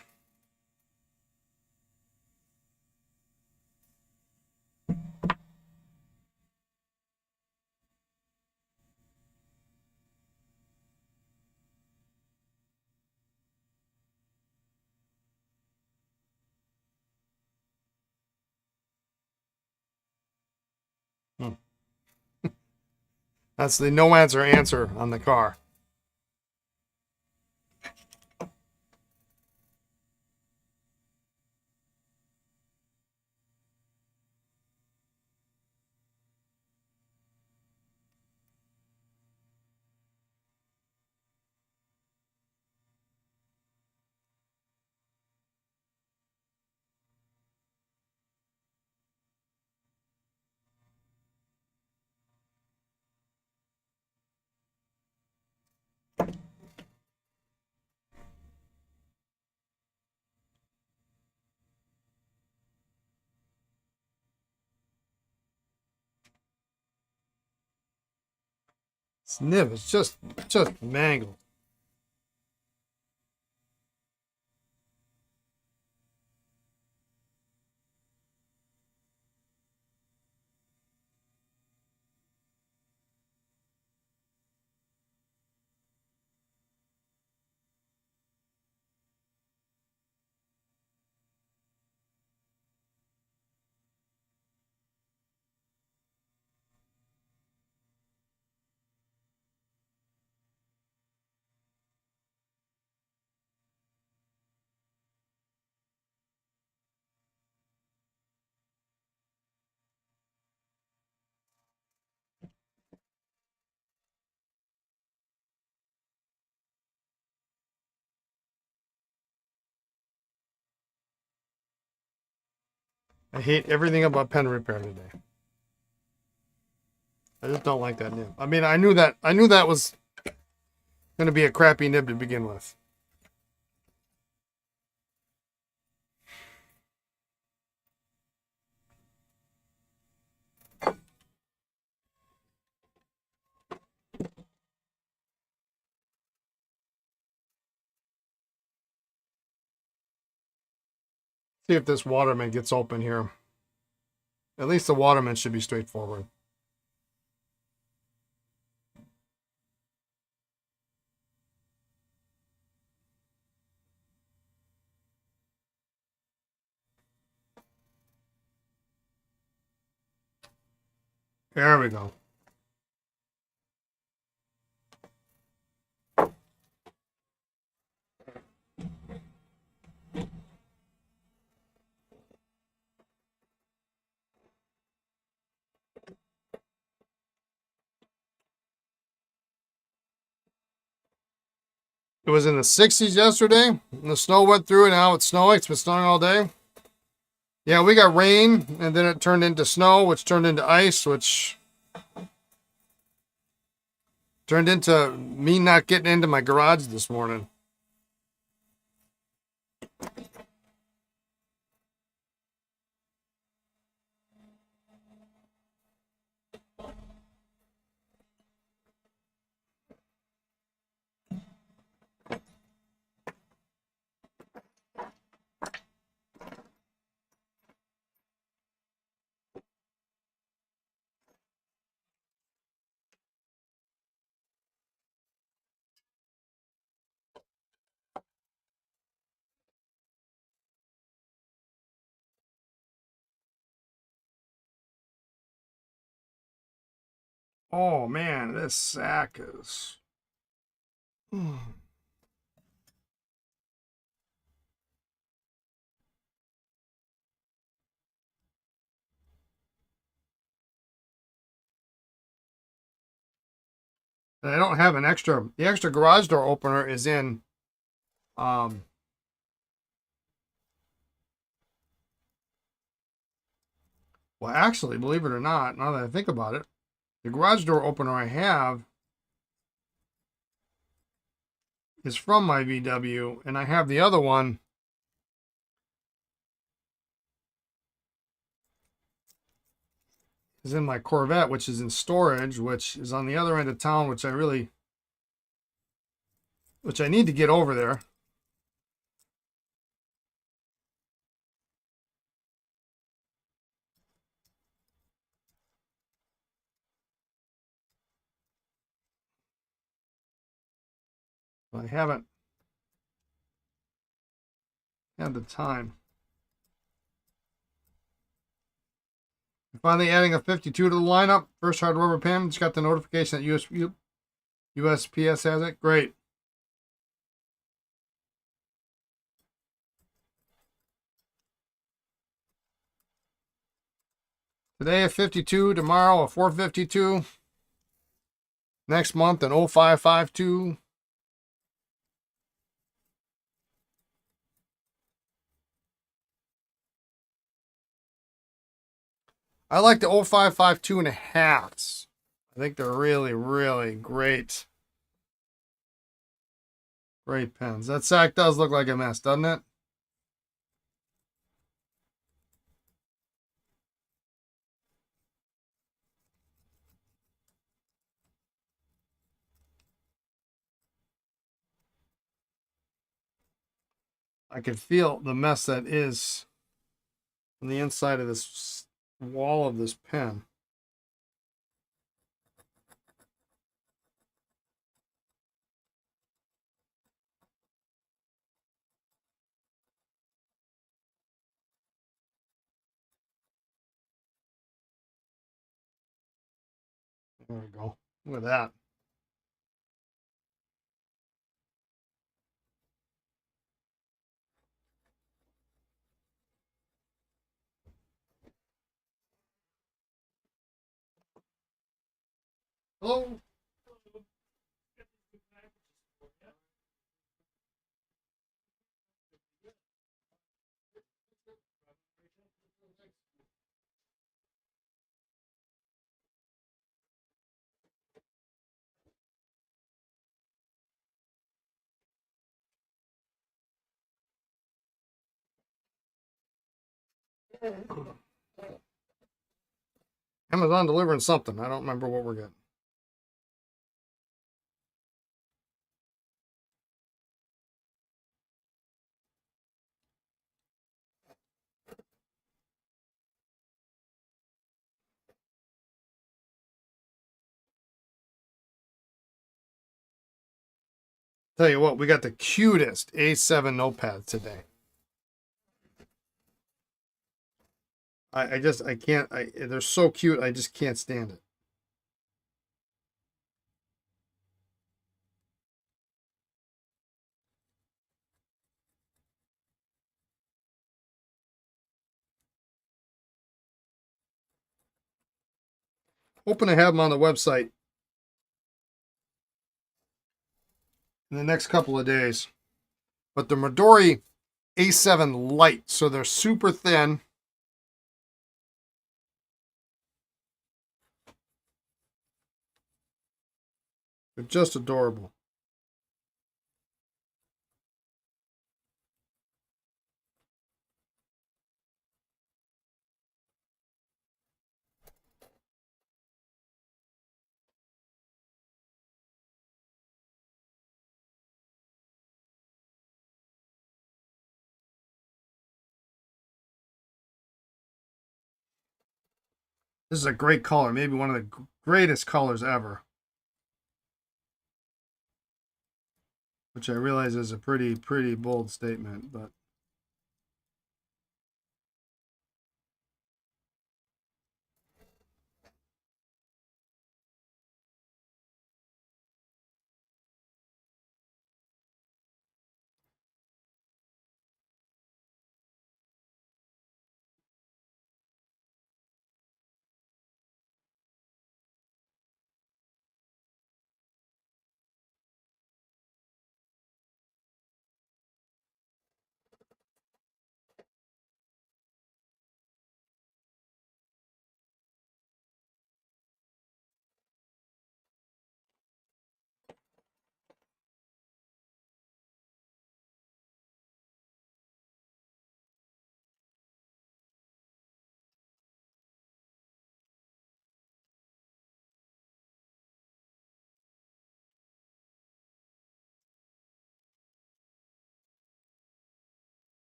That's the no answer on the car. This nib is just mangled. I hate everything about pen repair today. I just don't like that nib. I mean, I knew that was going to be a crappy nib to begin with. See if this Waterman gets open here. At least the Waterman should be straightforward. There we go. It was in the 60s yesterday. And the snow went through, and now it's snowing. It's been snowing all day. Yeah, we got rain, and then it turned into snow, which turned into ice, which turned into me not getting into my garage this morning. Oh man, this sack is. And I don't have an extra. The extra garage door opener is in. Um, well, actually, believe it or not, now that I think about it, the garage door opener I have is from my VW, and I have the other one. Is in my Corvette, which is in storage, which is on the other end of town, which I need to get over there. I haven't had the time. Finally adding a 52 to the lineup. First hard rubber pin. Just got the notification that USPS has it. Great. Today a 52, tomorrow a 452. Next month an 0552. I like the 0552 and a halves. I think they're really, really great. Great pens. That sack does look like a mess, doesn't it? I can feel the mess that is on the inside of this wall of this pen. There we go. Look at that. Hello. Amazon delivering something. I don't remember what we're getting. Tell you what, we got the cutest A7 notepad today. I can't, they're so cute, I just can't stand it. Hoping to have them on the website in the next couple of days. But the Midori A7 Light, so they're super thin. They're just adorable. This is a great color, maybe one of the greatest colors ever. Which I realize is a pretty bold statement, but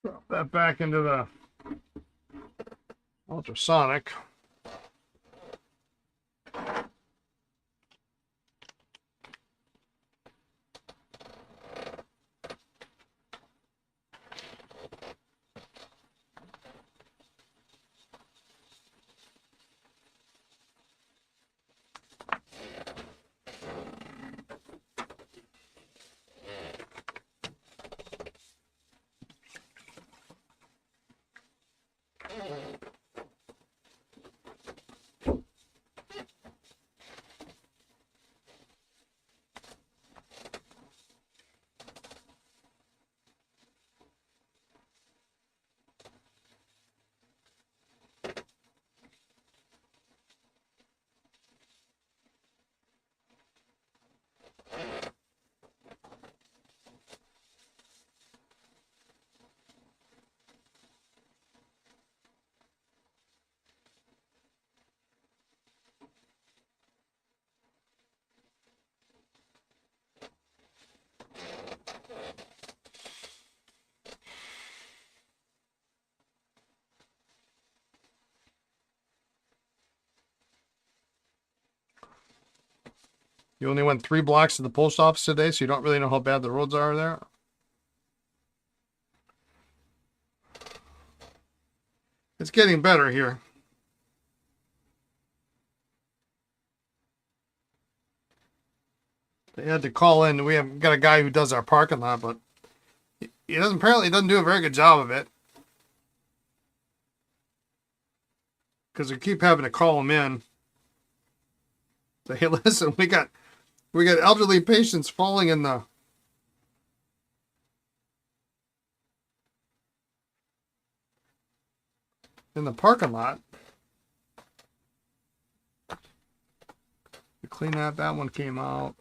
drop that back into the ultrasonic. You only went 3 blocks to the post office today, so you don't really know how bad the roads are there. It's getting better here. They had to call in. We have got a guy who does our parking lot, but he doesn't do a very good job of it. Because we keep having to call him in. Say, hey, listen, we got elderly patients falling in the parking lot. We clean that. That one came out.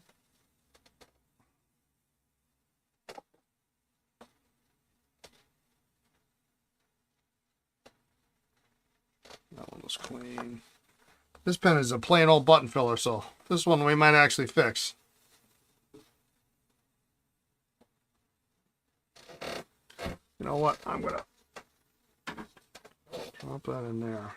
That one was clean. This pen is a plain old button filler, so this one we might actually fix. You know what? I'm gonna drop that in there.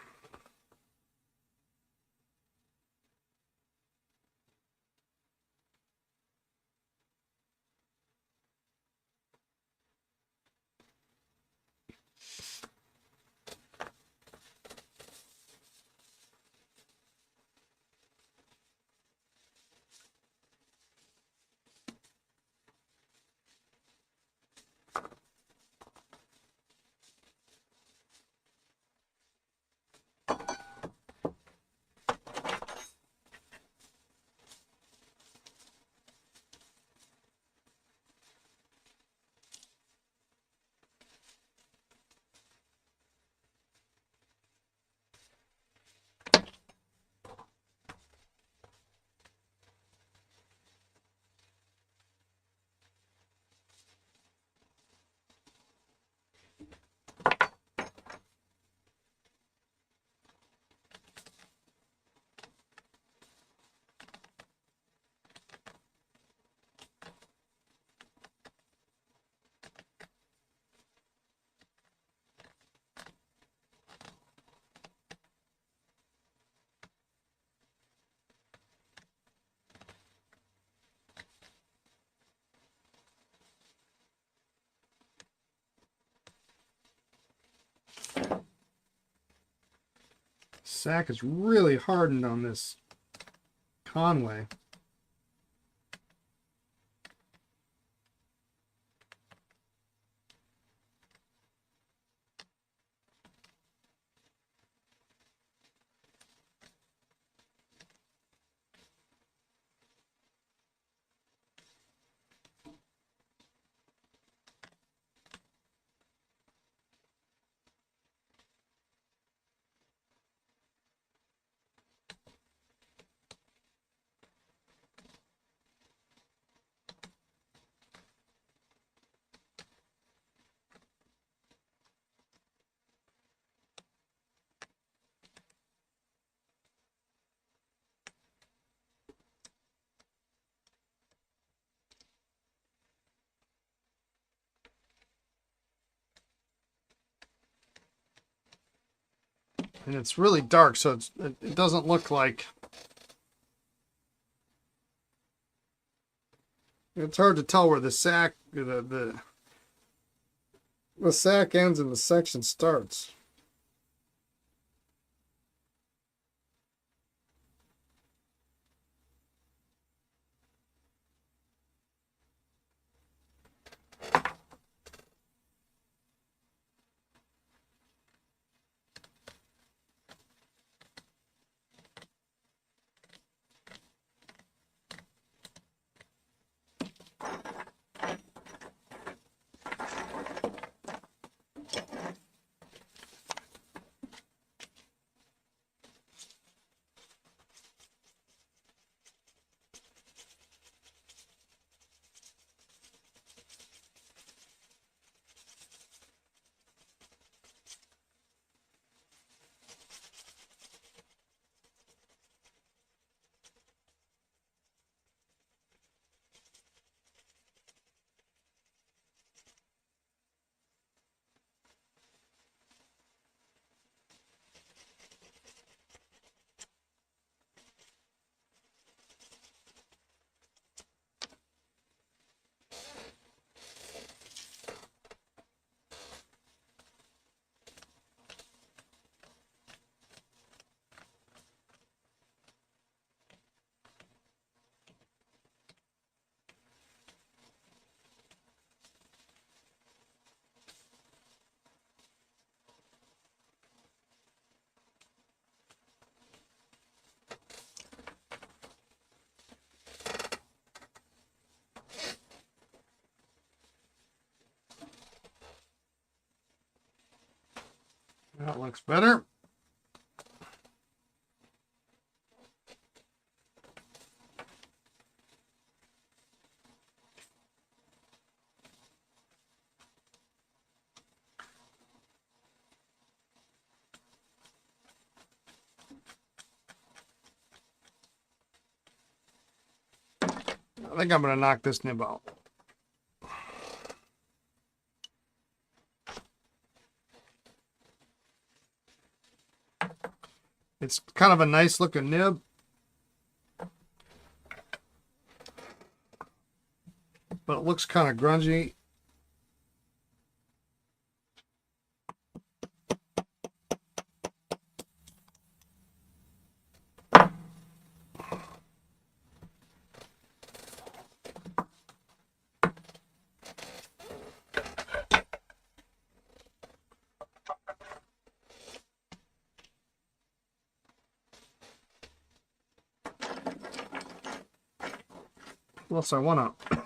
sack is really hardened on this Conway. And it's really dark, so it doesn't look like... It's hard to tell where the sack the sack ends and the section starts. That looks better. I think I'm going to knock this nib out. It's kind of a nice looking nib, but it looks kind of grungy. Plus, I want to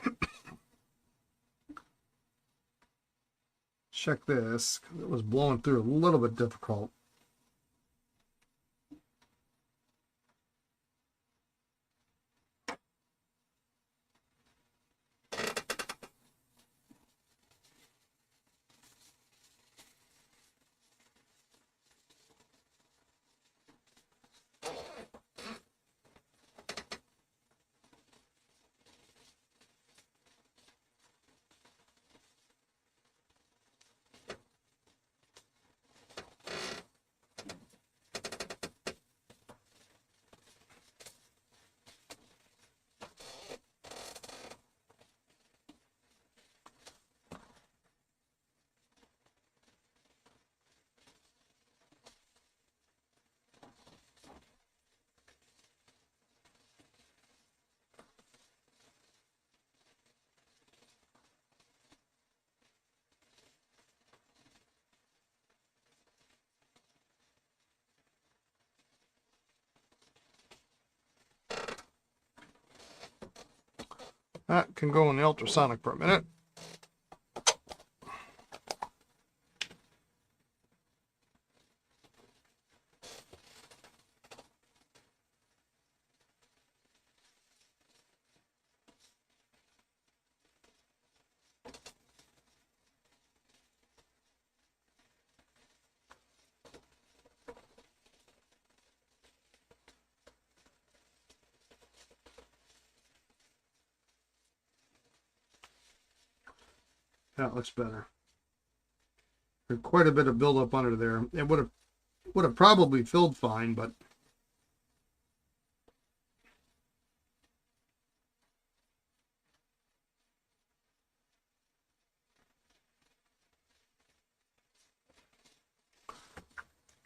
check this, because it was blowing through a little bit difficult. That can go in the ultrasonic for a minute. That looks better. There's quite a bit of buildup under there. It would have probably filled fine, but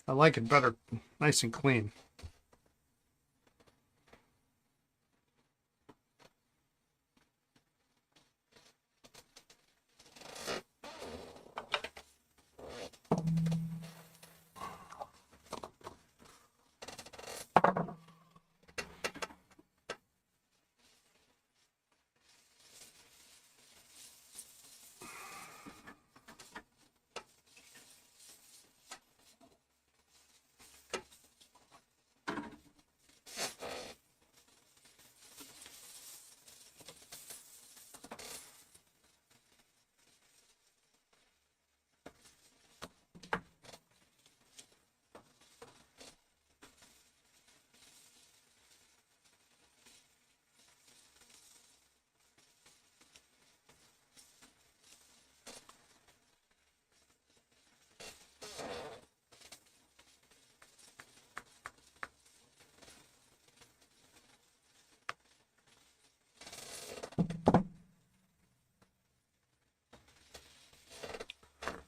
I like it better, nice and clean.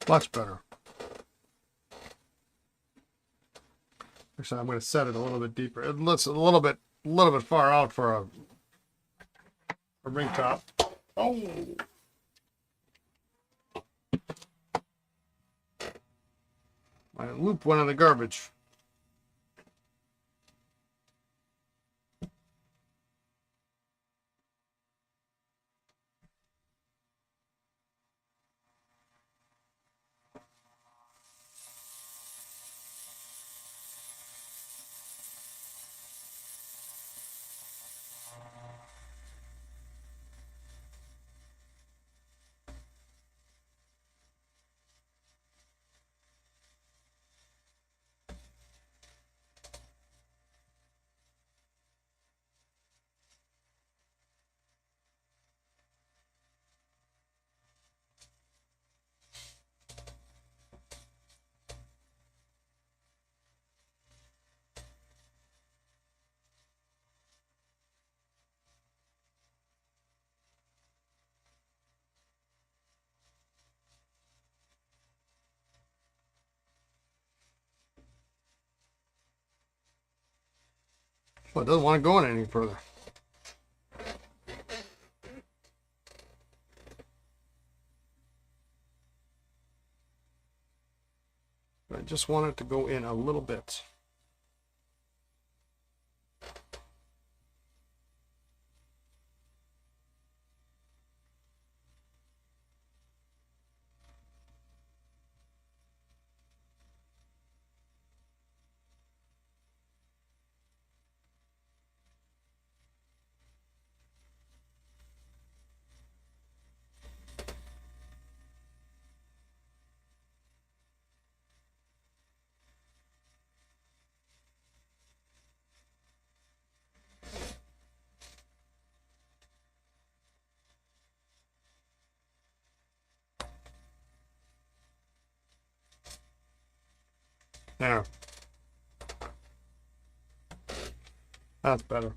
Much better. Actually, I'm going to set it a little bit deeper. It looks a little bit far out for a ring top. Oh, my loop went in the garbage. Well, it doesn't want to go in any further. I just want it to go in a little bit. There. That's better.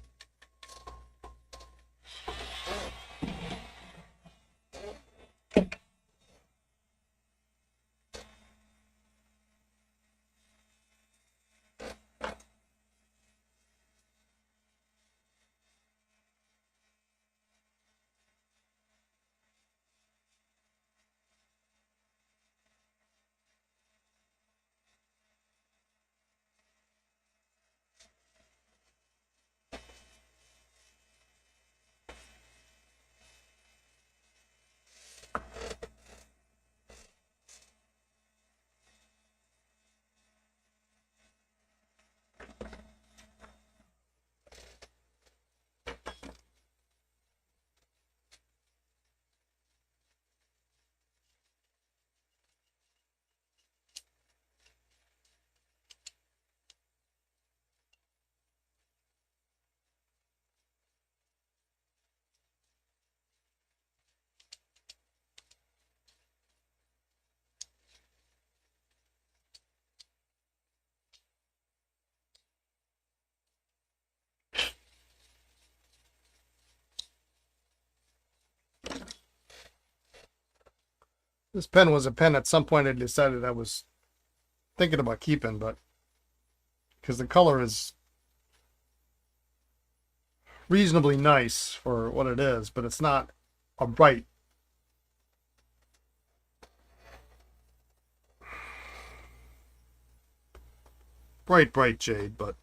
This pen was a pen at some point I decided I was thinking about keeping, but because the color is reasonably nice for what it is, but it's not a bright jade, but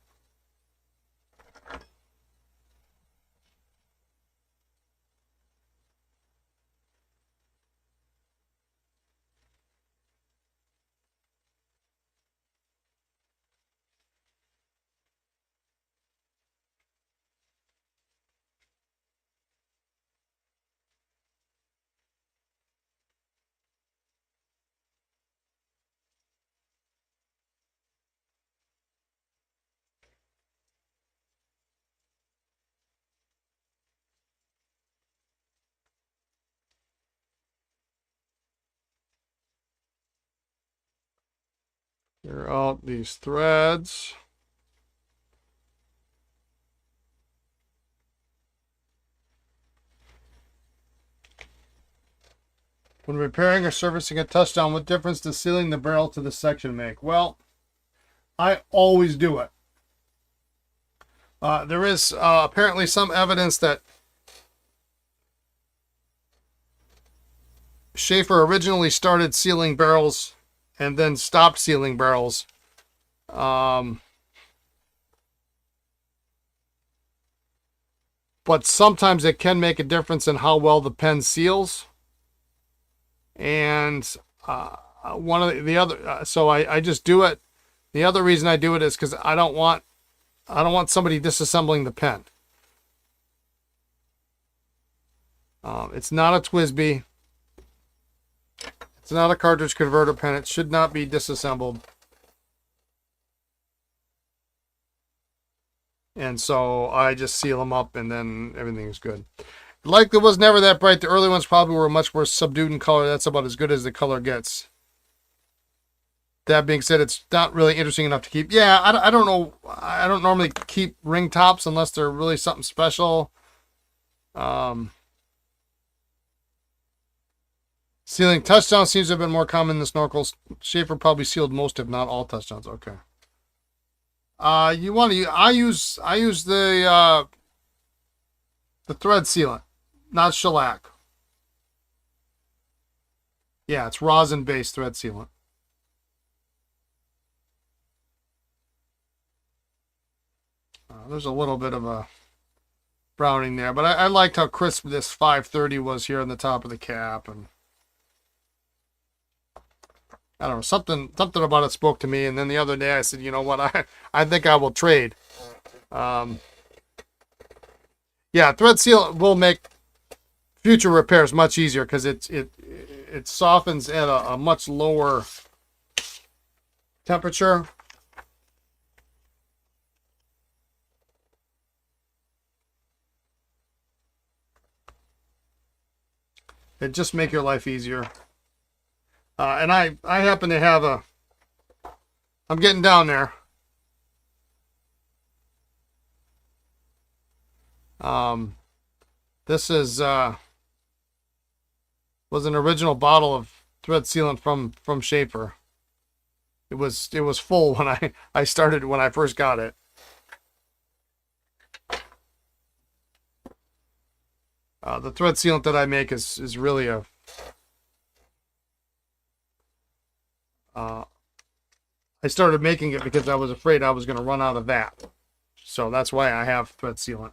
clear out these threads. When repairing or servicing a touchdown, what difference does sealing the barrel to the section make? Well, I always do it. There is apparently some evidence that Sheaffer originally started sealing barrels and then stopped sealing barrels. But sometimes it can make a difference in how well the pen seals. And one of the other, so I just do it. The other reason I do it is because I don't want somebody disassembling the pen. It's not a TWSBI. It's not a cartridge converter pen. It should not be disassembled. And so I just seal them up and then everything's good. Like it was never that bright. The early ones probably were much more subdued in color. That's about as good as the color gets. That being said, it's not really interesting enough to keep. Yeah, I don't know. I don't normally keep ring tops unless they're really something special. Sealing touchdowns seems to have been more common than snorkels. Sheaffer probably sealed most, if not all, touchdowns. Okay. You want to? I use the thread sealant, not shellac. Yeah, it's rosin-based thread sealant. There's a little bit of a browning there, but I liked how crisp this 530 was here on the top of the cap, and I don't know, something about it spoke to me. And then the other day I said, you know what, I think I will trade. Yeah, thread seal will make future repairs much easier because it softens at a much lower temperature. It just make your life easier. And I happen to have I'm getting down there. This is was an original bottle of thread sealant from Sheaffer. It was full when I started, when I first got it. The thread sealant that I make is really a I started making it because I was afraid I was going to run out of that. So that's why I have thread sealant.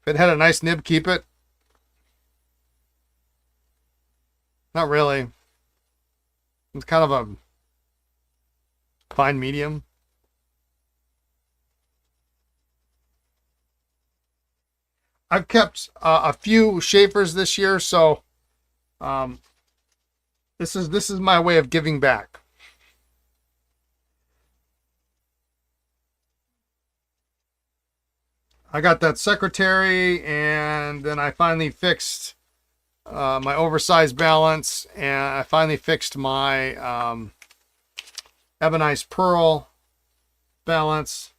If it had a nice nib, keep it. Not really. It's kind of a fine medium. I've kept a few Sheaffers this year, so this is my way of giving back. I got that secretary, and then I finally fixed my oversized balance, and I finally fixed my ebonized pearl balance.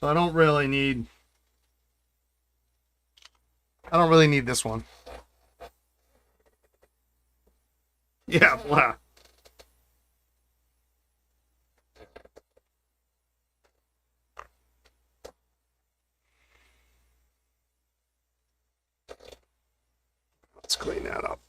So I don't really need this one. Yeah, blah. Let's clean that up.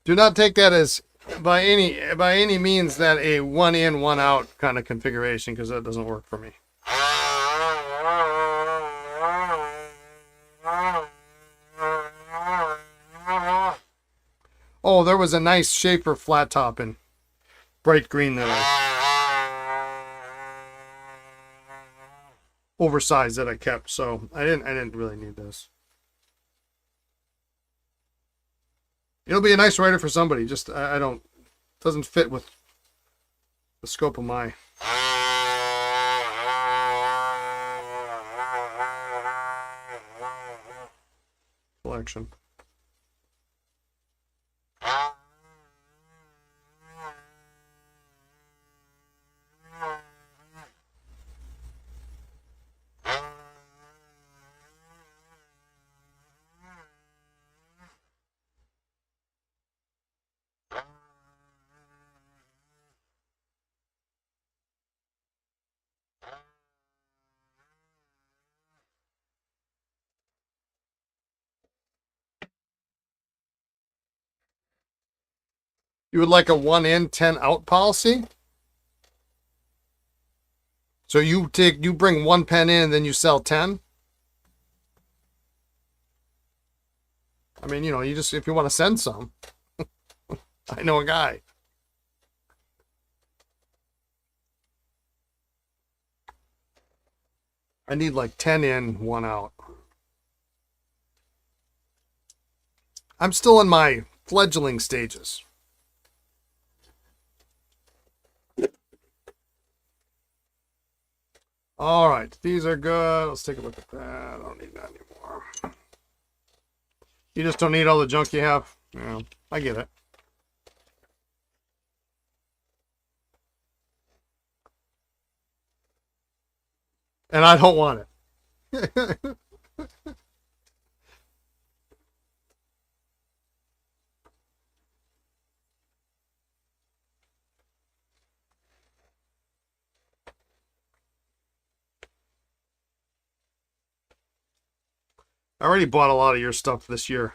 Do not take that as by any means that a one in, one out kind of configuration, because that doesn't work for me. Oh, there was a nice Sheaffer flat top in bright green that I oversized that I kept, so I didn't really need this. It'll be a nice rider for somebody. Just I don't doesn't fit with the scope of my collection. You would like a 1 in, 10 out policy? So you bring 1 pen in and then you sell 10? I mean, you know, you just, if you want to send some. I know a guy. I need like 10 in, 1 out. I'm still in my fledgling stages. All right, these are good. Let's take a look at that. I don't need that anymore. You just don't need all the junk you have? Yeah, I get it. And I don't want it. I already bought a lot of your stuff this year.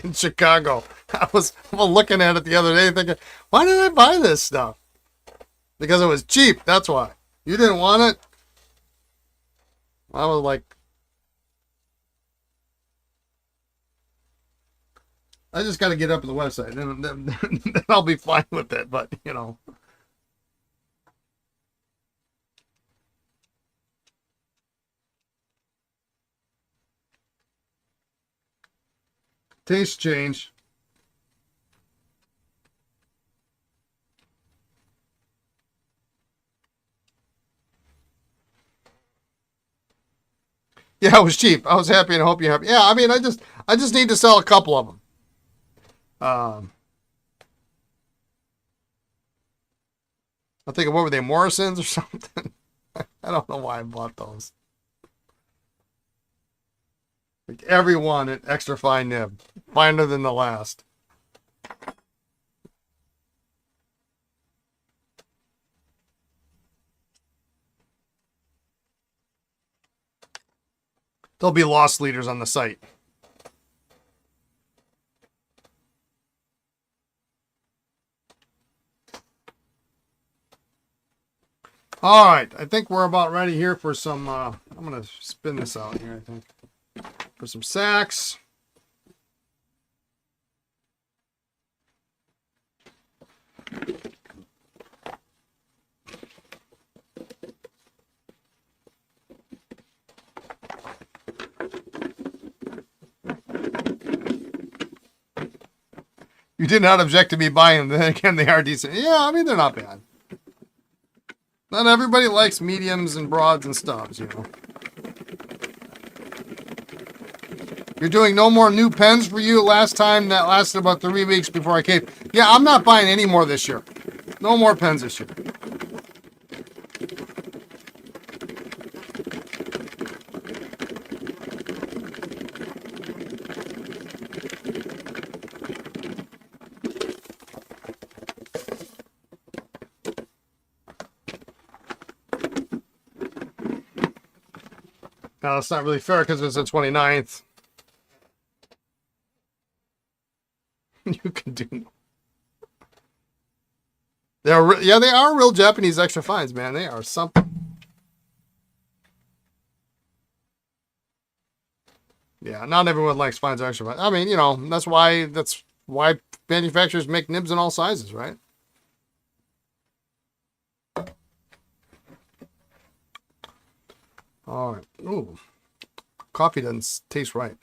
In Chicago. I was looking at it the other day thinking, why did I buy this stuff? Because it was cheap, that's why. You didn't want it? I was like, I just got to get up to the website, and then I'll be fine with it, but, you know. Taste change. Yeah, it was cheap. I was happy and I hope you're happy. Yeah, I mean, I just need to sell a couple of them. I think, what were they, Morrison's or something? I don't know why I bought those. Like every one an extra fine nib, finer than the last. There'll be loss leaders on the site. All right, I think we're about ready here for some, I'm going to spin this out here, I think, for some sacks. You did not object to me buying them. Then again, they are decent. Yeah, I mean, they're not bad. Not everybody likes mediums and broads and stubs, you know. You're doing no more new pens for you. Last time that lasted about 3 weeks before I came. Yeah, I'm not buying any more this year. No more pens this year. Now, it's not really fair because it's the 29th. You can do. They are real Japanese extra fines, man. They are something. Yeah, not everyone likes fines or extra fines. I mean, you know, that's why manufacturers make nibs in all sizes, right? All right. Ooh, coffee doesn't taste right.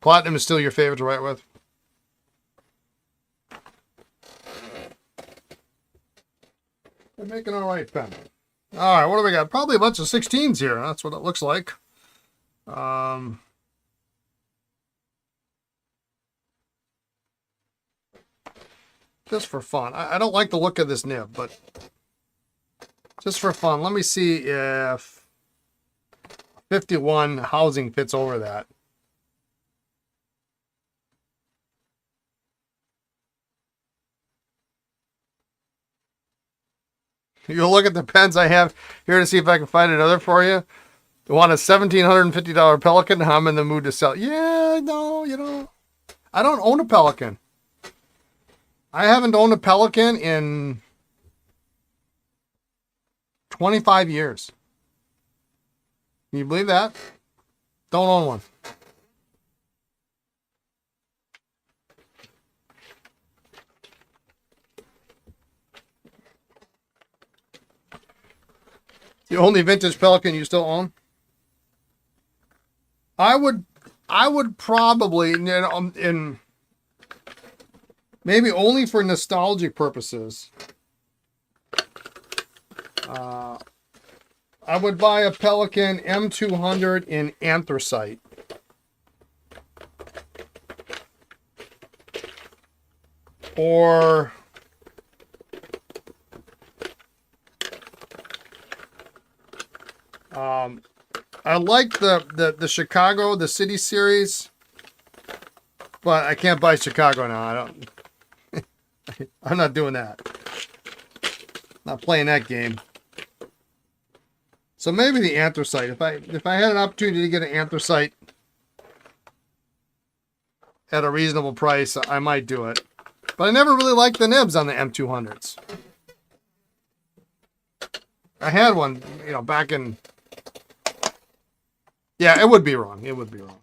Platinum is still your favorite to write with? They're making all right pen. All right, what do we got? Probably a bunch of 16s here. That's what it looks like. Just for fun. I don't like the look of this nib, but just for fun, let me see if 51 housing fits over that. You'll look at the pens I have here to see if I can find another for you. You want a $1,750 Pelican? I'm in the mood to sell. Yeah, no, you know, I don't own a Pelican. I haven't owned a Pelican in 25 years. Can you believe that? Don't own one. The only vintage Pelican you still own? I would probably, you know, in maybe only for nostalgic purposes. I would buy a Pelican M200 in anthracite. Or I like the Chicago, the City Series, but I can't buy Chicago now. I don't. I'm not doing that. Not playing that game. So maybe the anthracite. If I had an opportunity to get an anthracite at a reasonable price, I might do it. But I never really liked the nibs on the M200s. I had one, you know, back in. Yeah, it would be wrong. It would be wrong.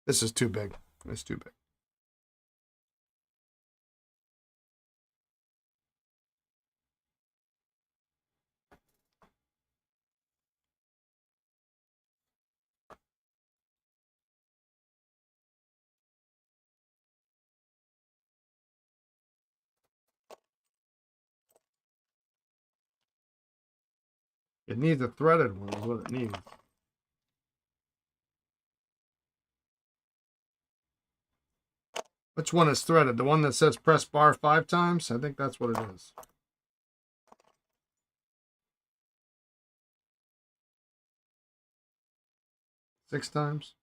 This is too big. It's too big. It needs a threaded one, is what it needs. Which one is threaded? The one that says press bar 5 times? I think that's what it is. Six times?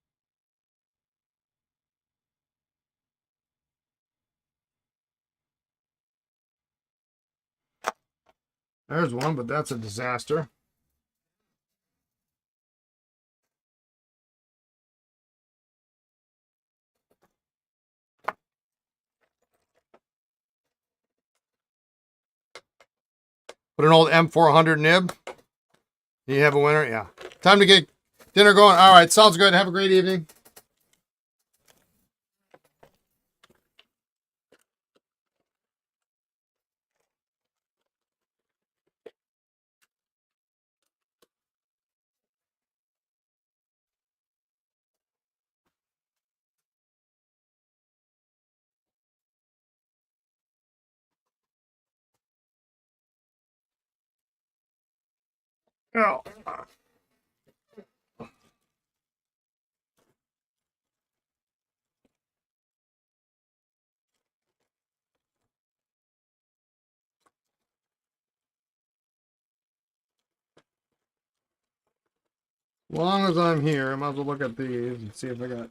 There's one, but that's a disaster. Put an old M400 nib. You have a winner? Yeah. Time to get dinner going. All right. Sounds good. Have a great evening. Ow. As long as I'm here, I might as well look at these and see if I got.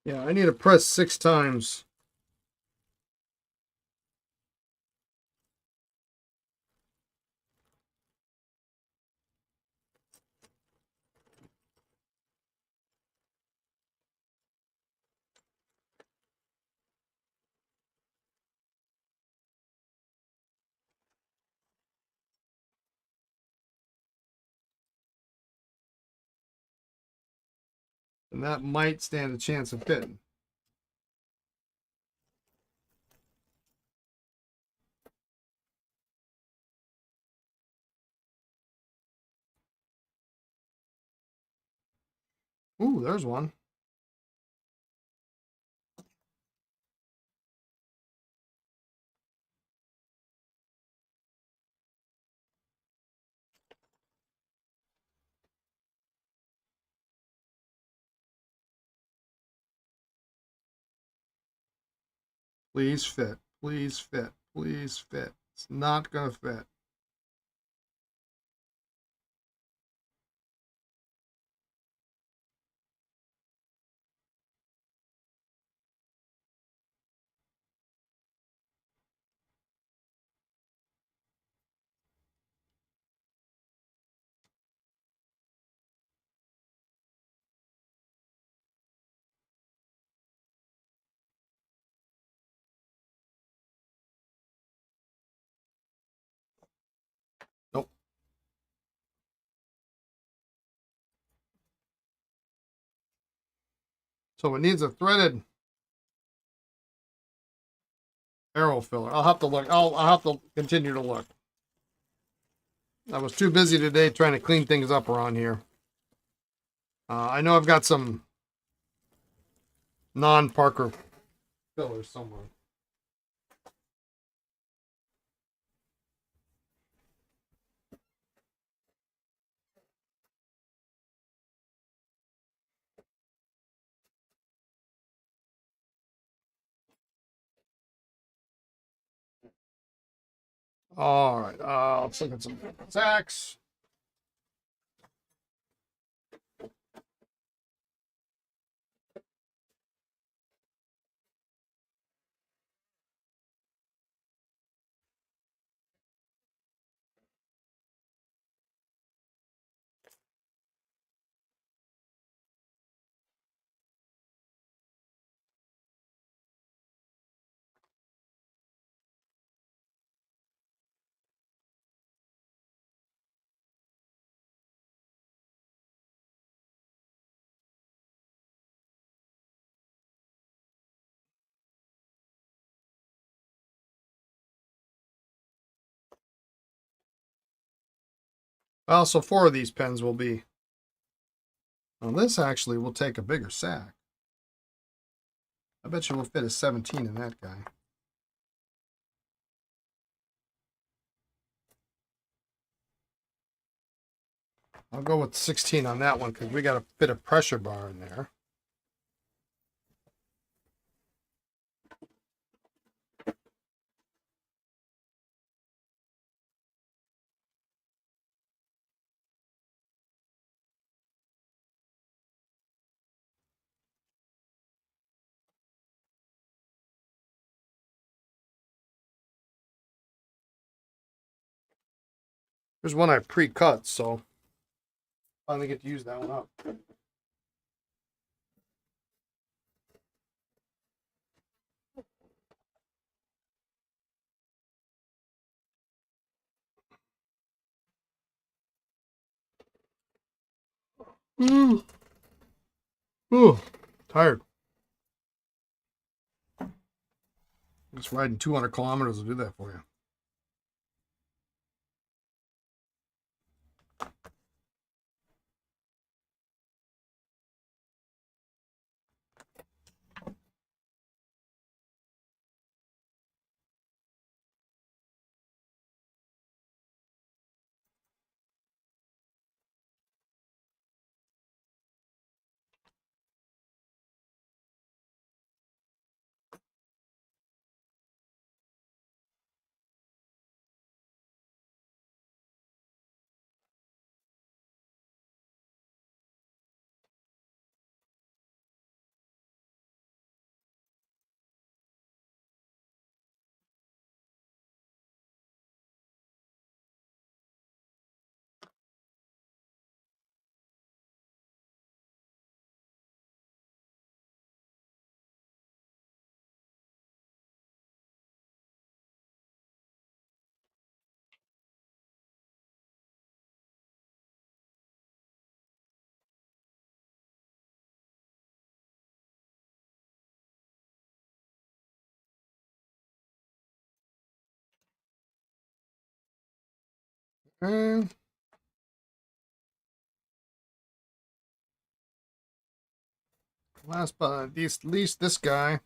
Yeah, I need to press 6 times. And that might stand a chance of fitting. Ooh, there's one. Please fit. Please fit. Please fit. It's not going to fit. Nope. So it needs a threaded arrow filler. I'll have to look. I'll have to continue to look. I was too busy today trying to clean things up around here. I know I've got some non-Parker fillers somewhere. All right. Let's look at some sacks. Well, so 4 of these pens will be. Well, this actually will take a bigger sack. I bet you we'll fit a 17 in that guy. I'll go with 16 on that one because we got to fit a pressure bar in there. There's one I pre-cut, so finally get to use that one up. Ooh, tired. Just riding 200 kilometers will do that for you. And last but not least, this guy.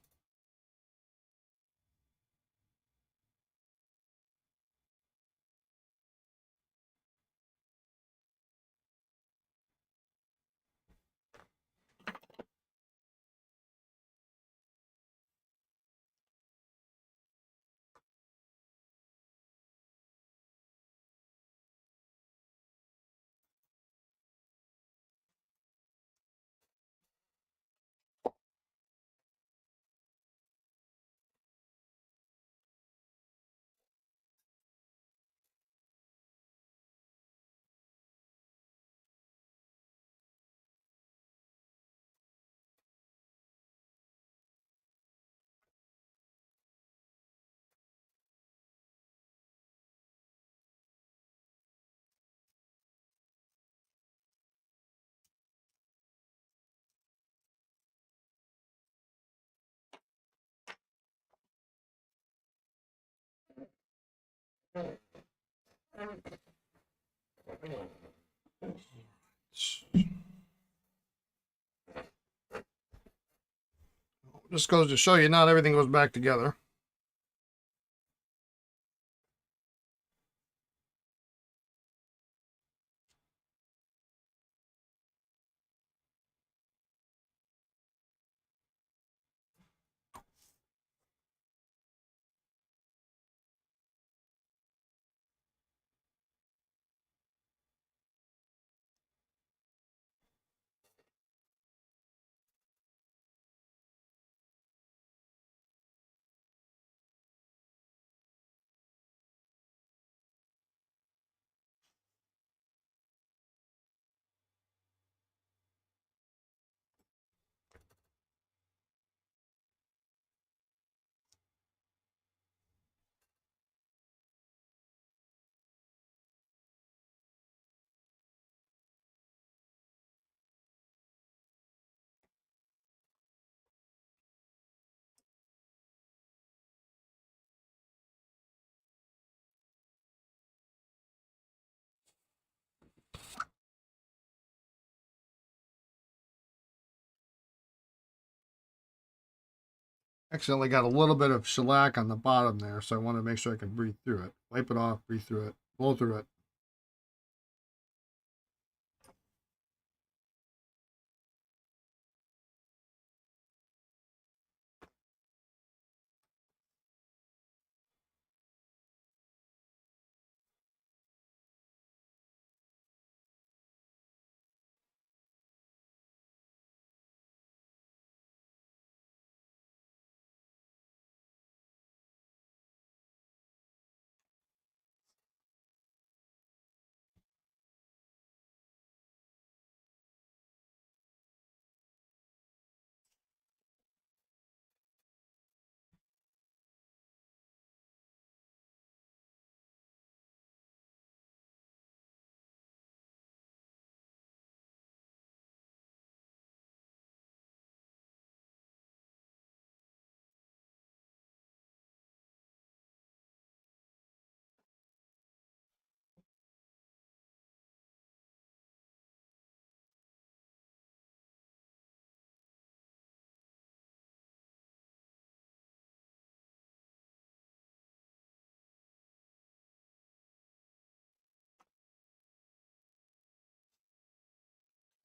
Just goes to show you not everything goes back together. Accidentally got a little bit of shellac on the bottom there, so I want to make sure I can breathe through it. Wipe it off, breathe through it, blow through it.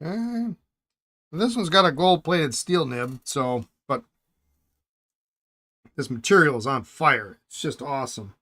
And this one's got a gold-plated steel nib, so but this material is on fire. It's just awesome.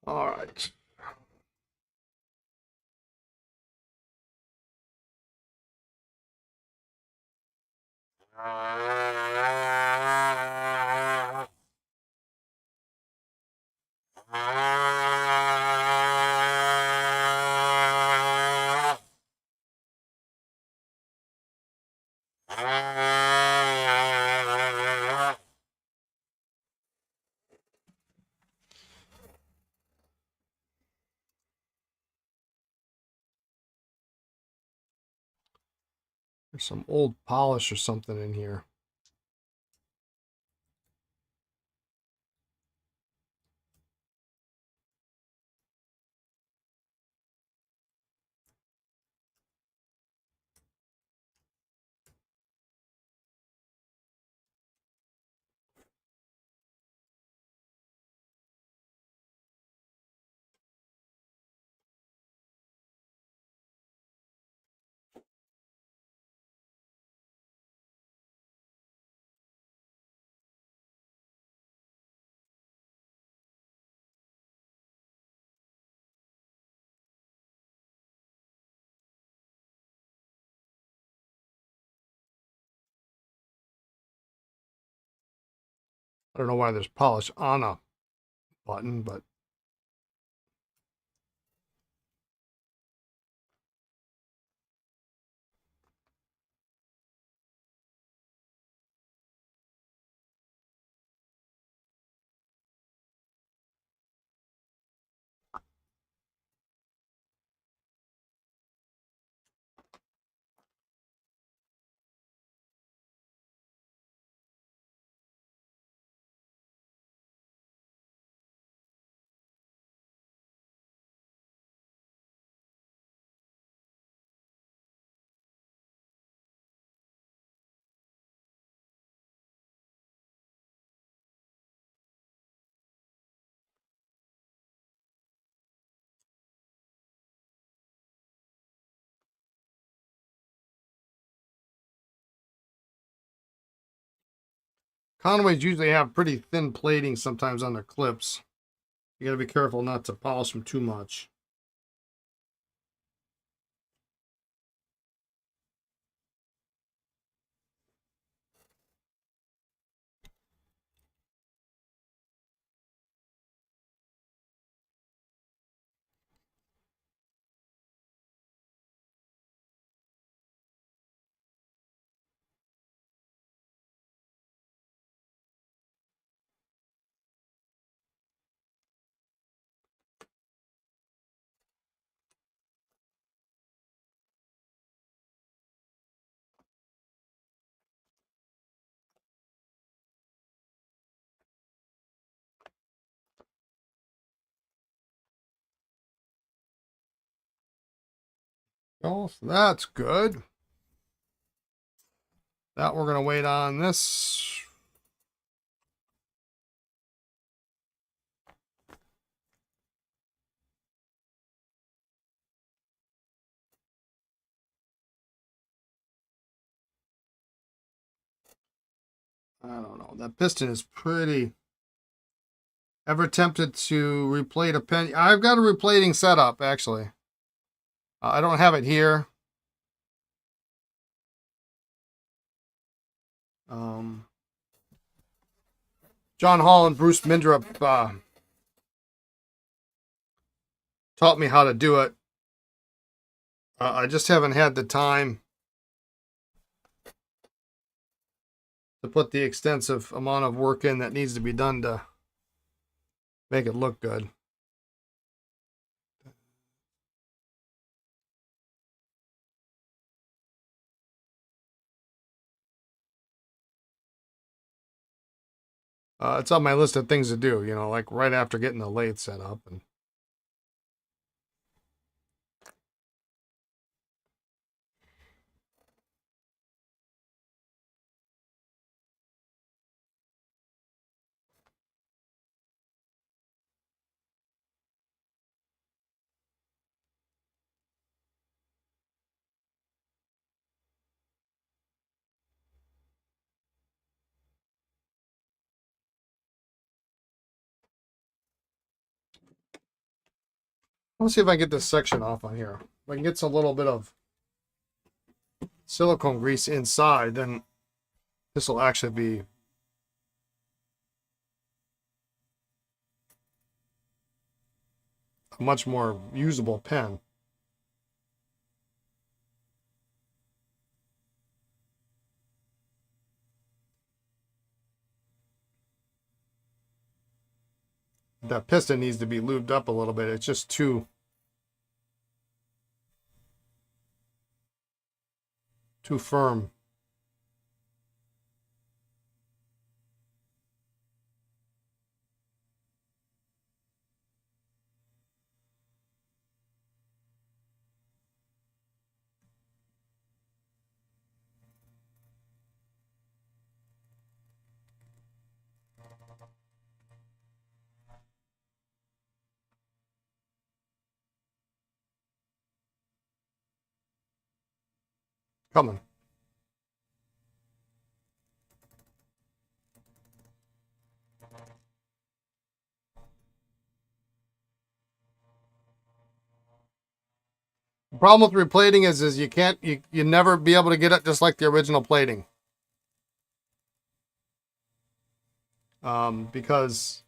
All right. There's some old polish or something in here. I don't know why there's polish on a button, but Conways usually have pretty thin plating sometimes on their clips. You got to be careful not to polish them too much. Oh, so that's good. That we're going to wait on this. I don't know. That piston is pretty. Ever tempted to replate a pen? I've got a replating setup, actually. I don't have it here. Um, John Hall and Bruce Mindrup taught me how to do it. I just haven't had the time to put the extensive amount of work in that needs to be done to make it look good. It's on my list of things to do, you know, like right after getting the lathe set up. And Let's see if I can get this section off on here. If I can get a little bit of silicone grease inside, then this will actually be a much more usable pen. That piston needs to be lubed up a little bit. It's just too firm. Coming. The problem with replating is you never be able to get it just like the original plating. Because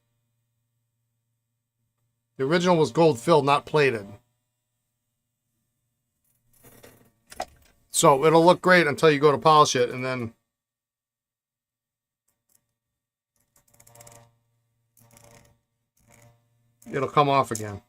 the original was gold filled, not plated. So it'll look great until you go to polish it, and then it'll come off again.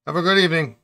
Have a good evening.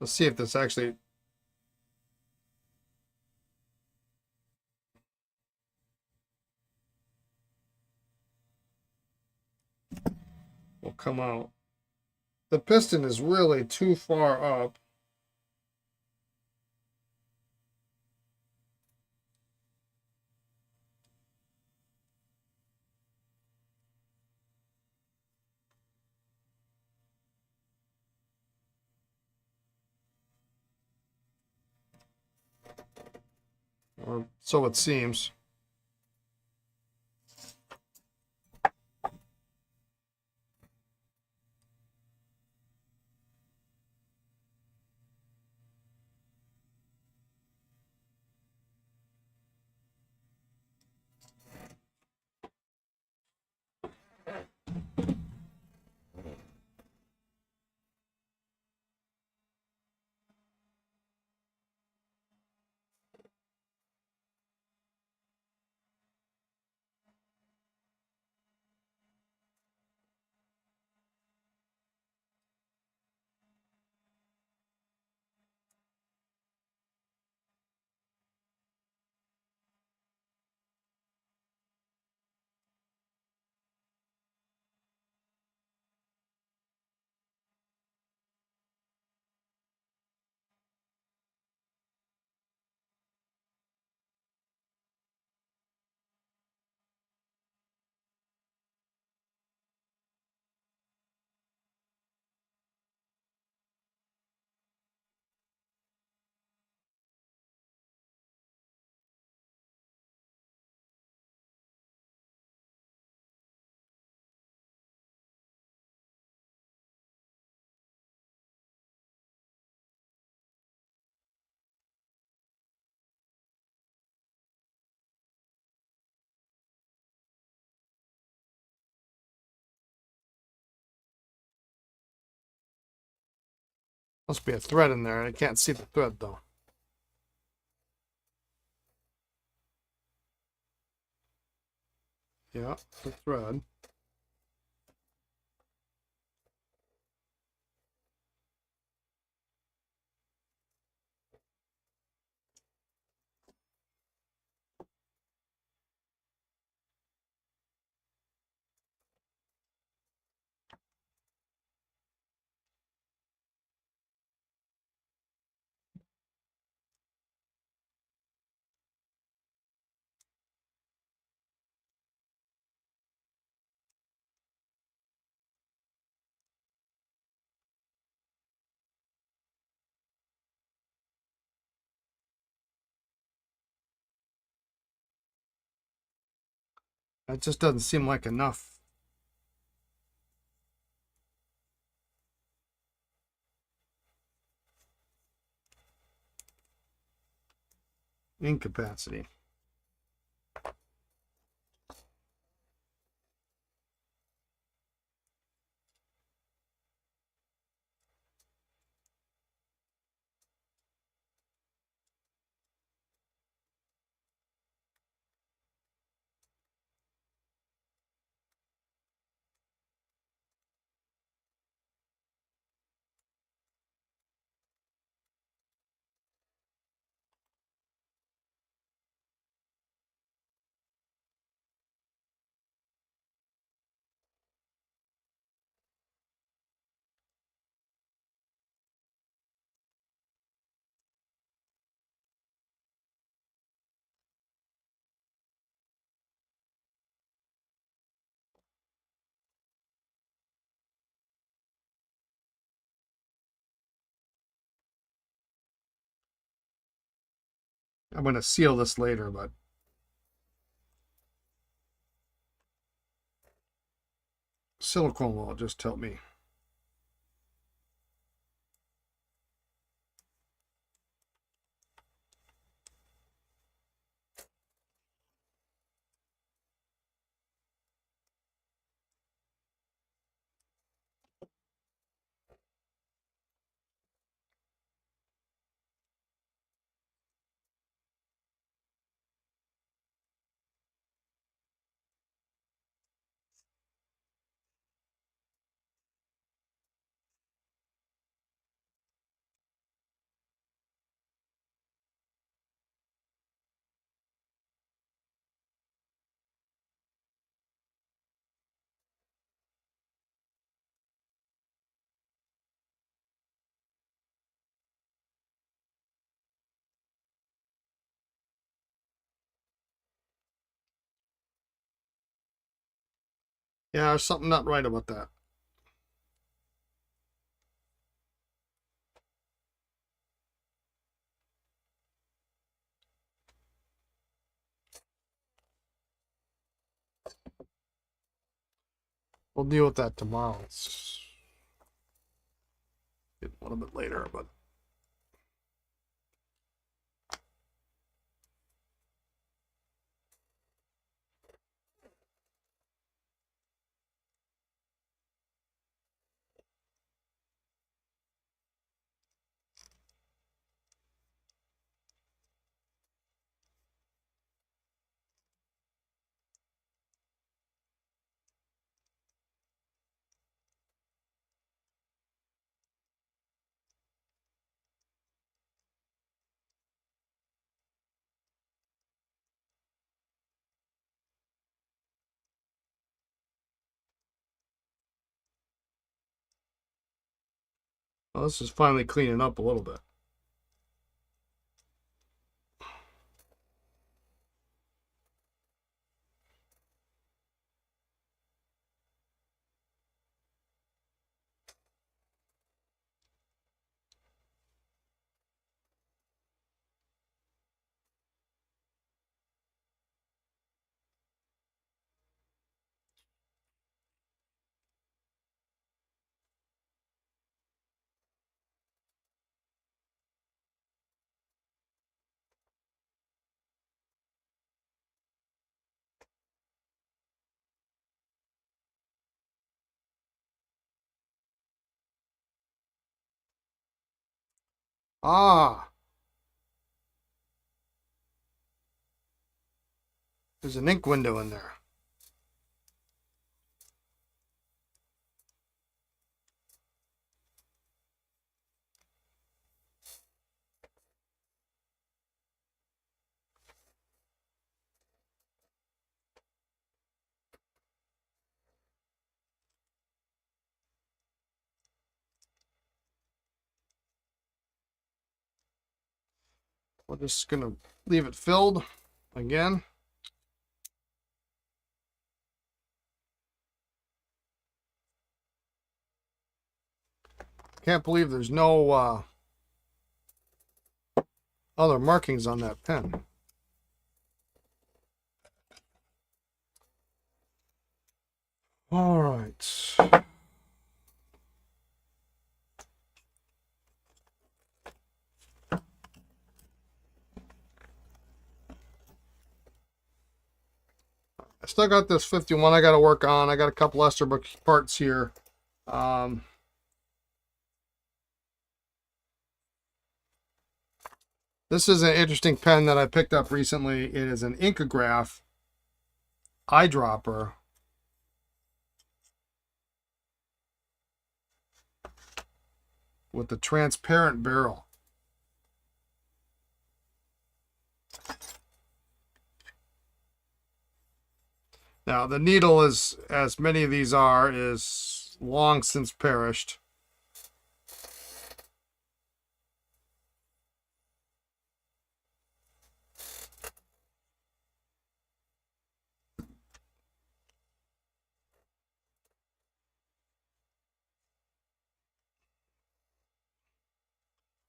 Let's see if this actually... will come out. The piston is really too far up. Or so it seems. Must be a thread in there. I can't see the thread though. Yeah, the thread. That just doesn't seem like enough ink capacity. I'm going to seal this later, but silicone will just help me. Yeah, there's something not right about that. We'll deal with that tomorrow. It's a little bit later, but well, this is finally cleaning up a little bit. Ah, there's an ink window in there. We're just gonna leave it filled again. Can't believe there's no other markings on that pen. All right. I still got this 51 I got to work on. I got a couple Esterbrook parts here. This is an interesting pen that I picked up recently. It is an Incograph eyedropper. With the transparent barrel. Now, the needle is, as many of these are, is long since perished.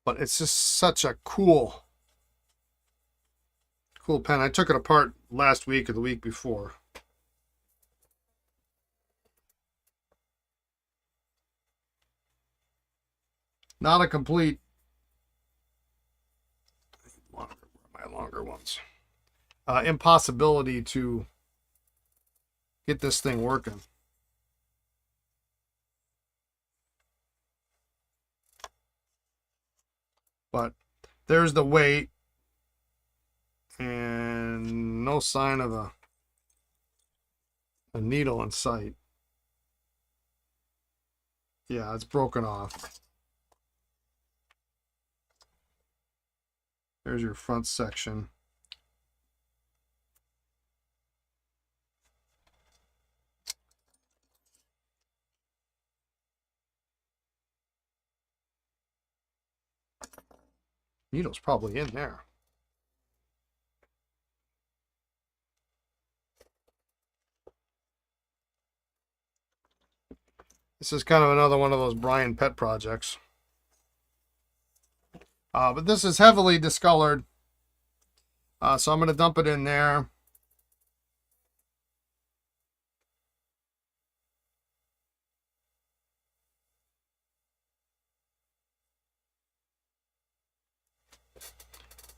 But it's just such a cool pen. I took it apart last week or the week before. Not a complete longer ones. Impossibility to get this thing working. But there's the weight, and no sign of a needle in sight. Yeah, it's broken off. There's your front section. Needle's probably in there. This is kind of another one of those Brian pet projects. But this is heavily discolored. So I'm going to dump it in there.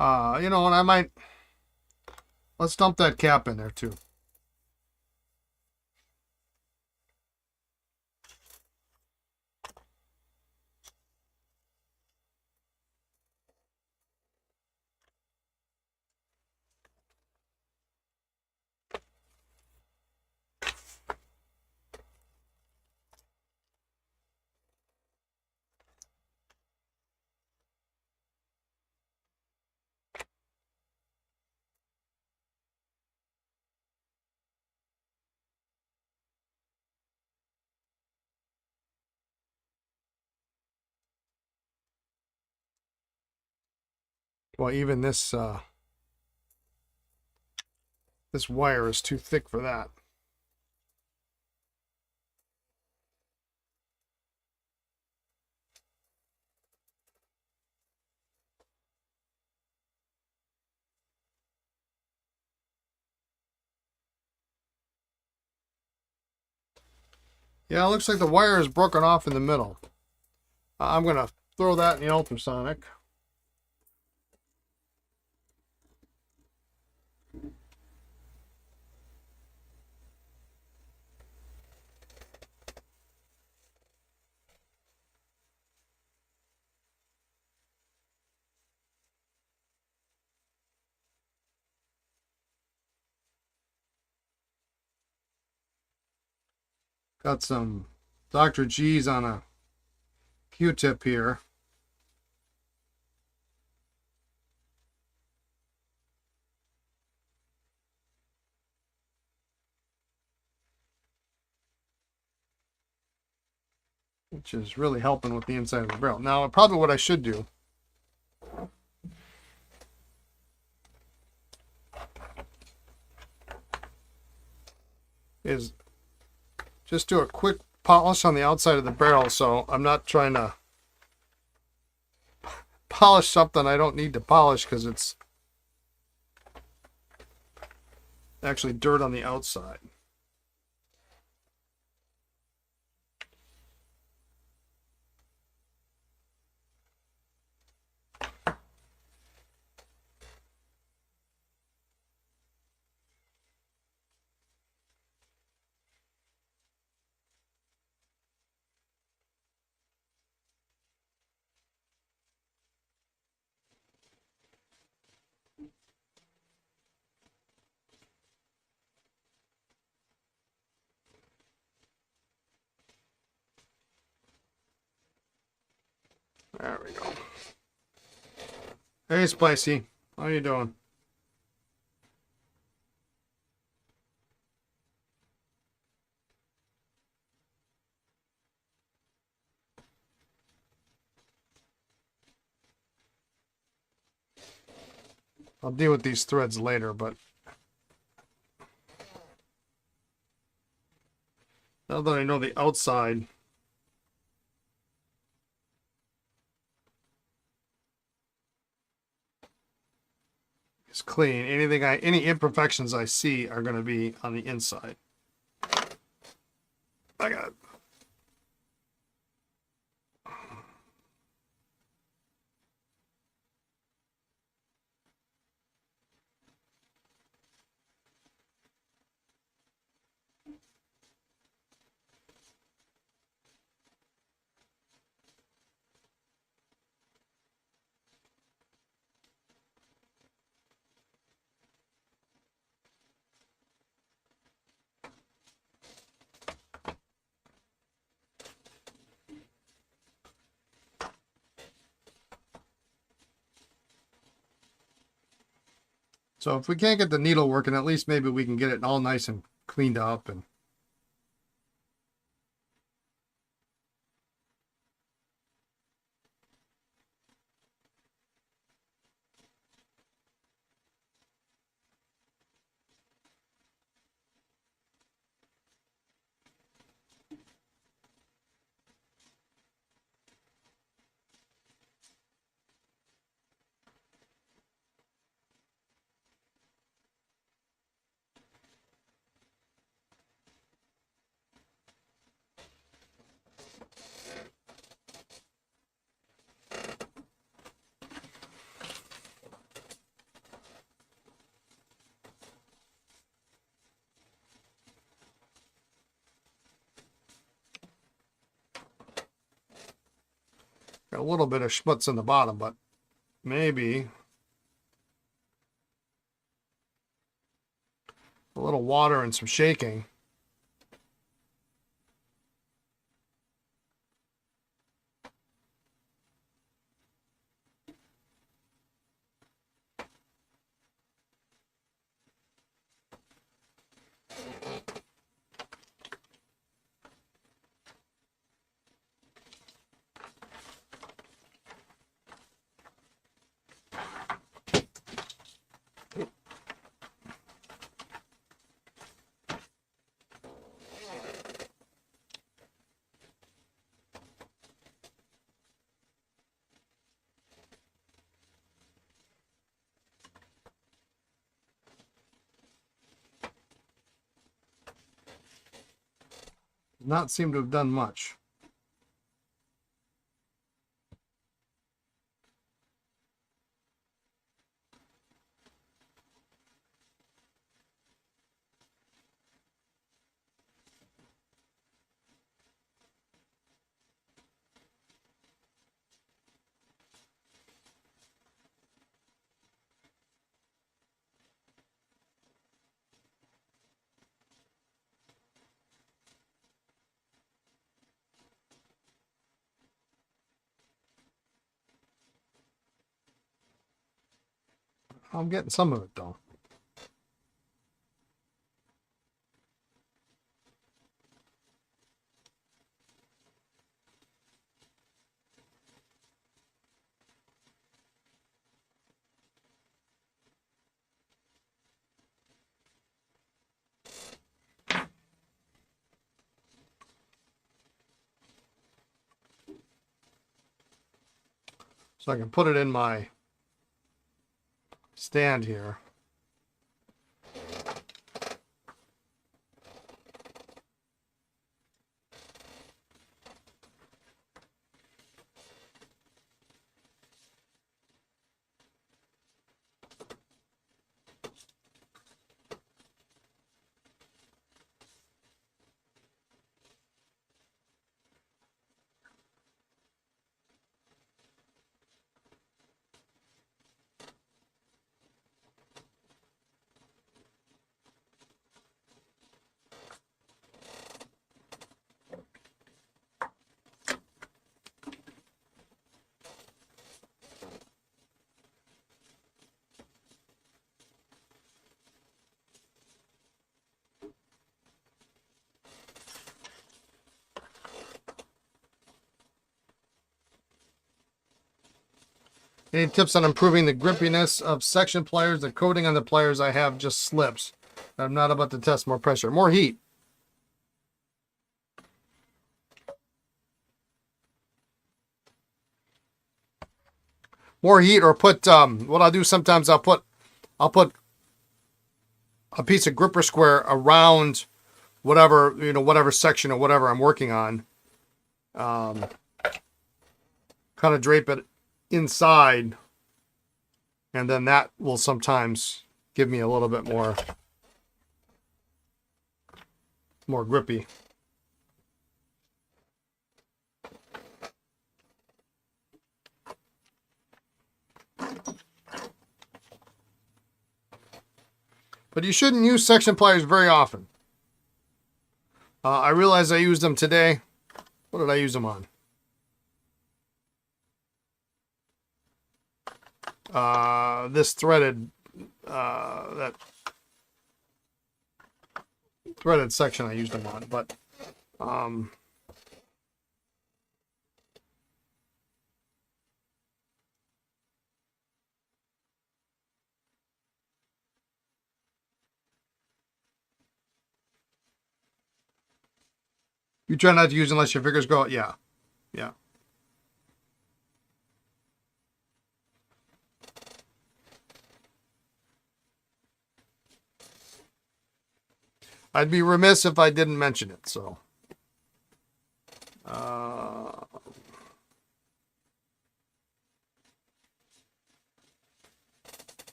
You know, and I might, let's dump that cap in there too. Well, even this wire is too thick for that. Yeah, it looks like the wire is broken off in the middle. I'm going to throw that in the ultrasonic. Got some Dr. G's on a Q-tip here. Which is really helping with the inside of the barrel. Now, probably what I should do is just do a quick polish on the outside of the barrel, so I'm not trying to polish something I don't need to polish because it's actually dirt on the outside. There we go. Hey, Spicy. How you doing? I'll deal with these threads later, but now that I know the outside is clean, any imperfections I see are going to be on the inside. I got it. So if we can't get the needle working, at least maybe we can get it all nice and cleaned up. And a little bit of schmutz in the bottom, but maybe a little water and some shaking. Not seem to have done much. I'm getting some of it though. So I can put it in my stand here. Any tips on improving the grippiness of section pliers? The coating on the pliers I have just slips. I'm not about to test more pressure. More heat. More heat, or put what I'll do sometimes, I'll put a piece of gripper square around whatever, whatever section or whatever I'm working on. Kind of drape it inside, and then that will sometimes give me a little bit more grippy. But you shouldn't use section pliers very often. I realize I used them today. What did I use them on? This threaded, that threaded section I used them on, but you try not to use unless your fingers go, yeah. I'd be remiss if I didn't mention it, so.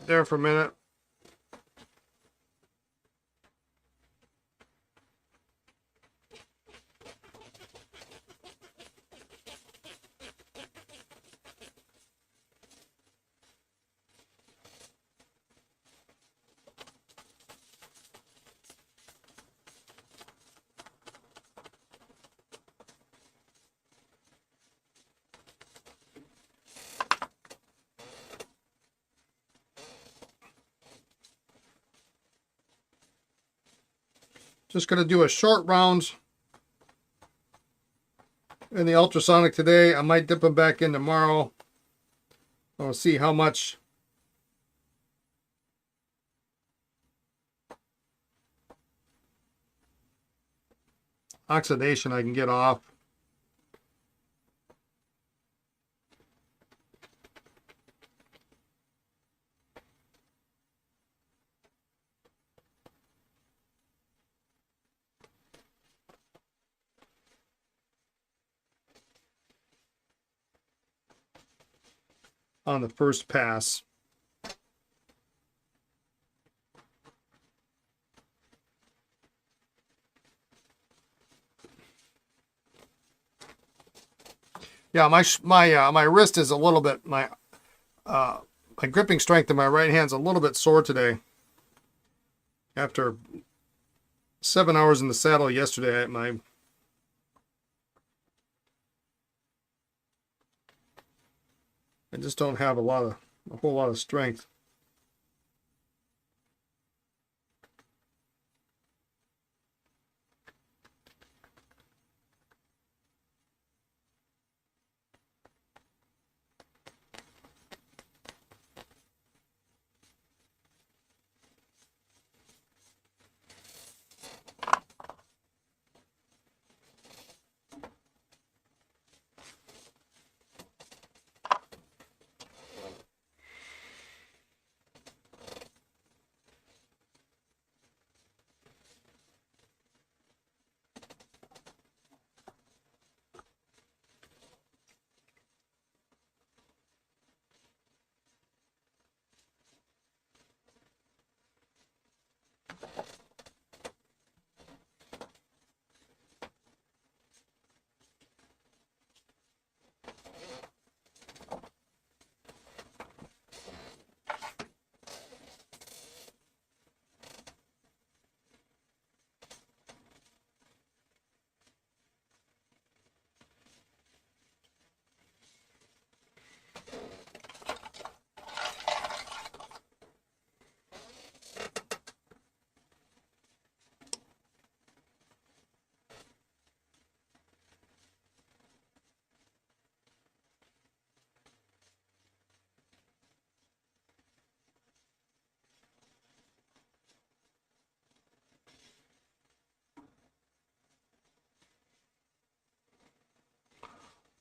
it there for a minute. Just going to do a short round in the ultrasonic today. I might dip them back in tomorrow. I'll see how much oxidation I can get off. On the first pass. Yeah, my wrist is a little bit, my gripping strength in my right hand's a little bit sore today. After 7 hours in the saddle yesterday, I just don't have a whole lot of strength.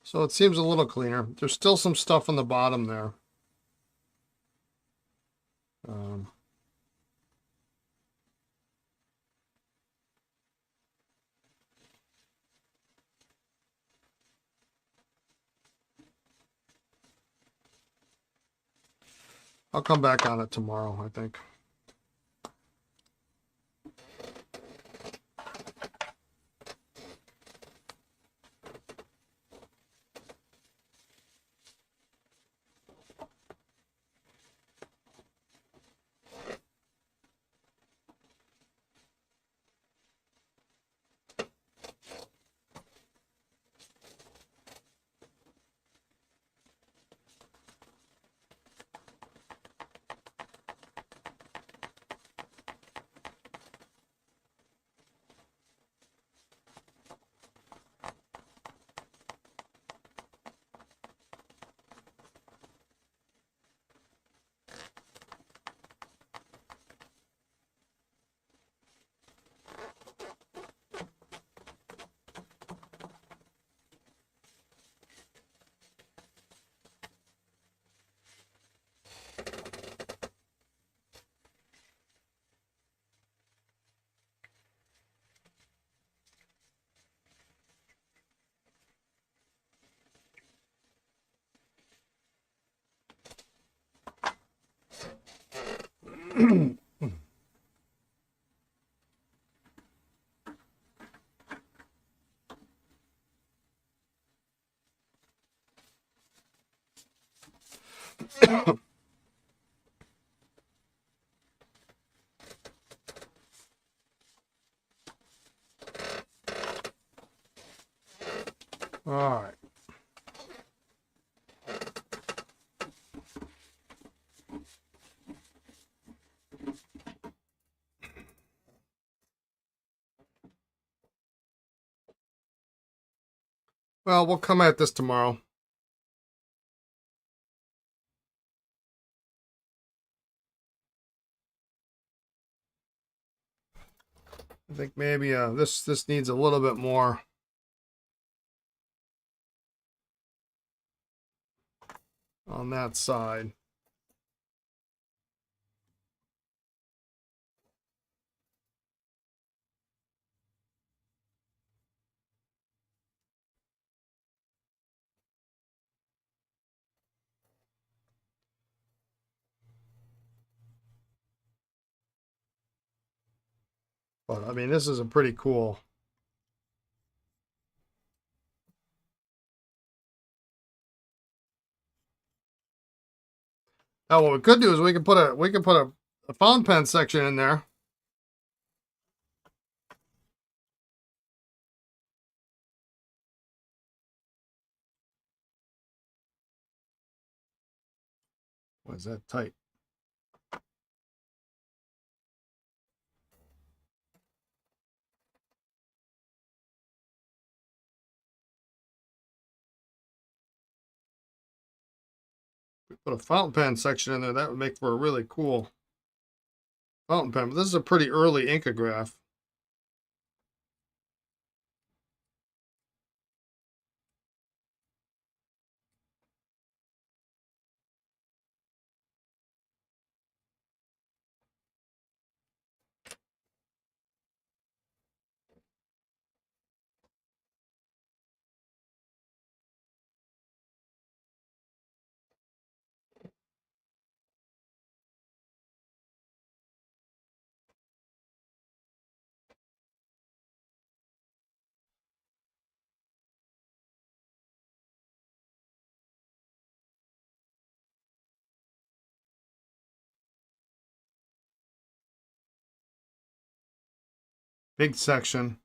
So it seems a little cleaner. There's still some stuff on the bottom there. I'll come back on it tomorrow, I think. All right. Well, we'll come at this tomorrow. I think maybe this needs a little bit more on that side. But I mean, this is a pretty cool. Now, what we could do is we could put a fountain pen section in there. Why is that tight? We put a fountain pen section in there. That would make for a really cool fountain pen. But this is a pretty early Incograph. Big section.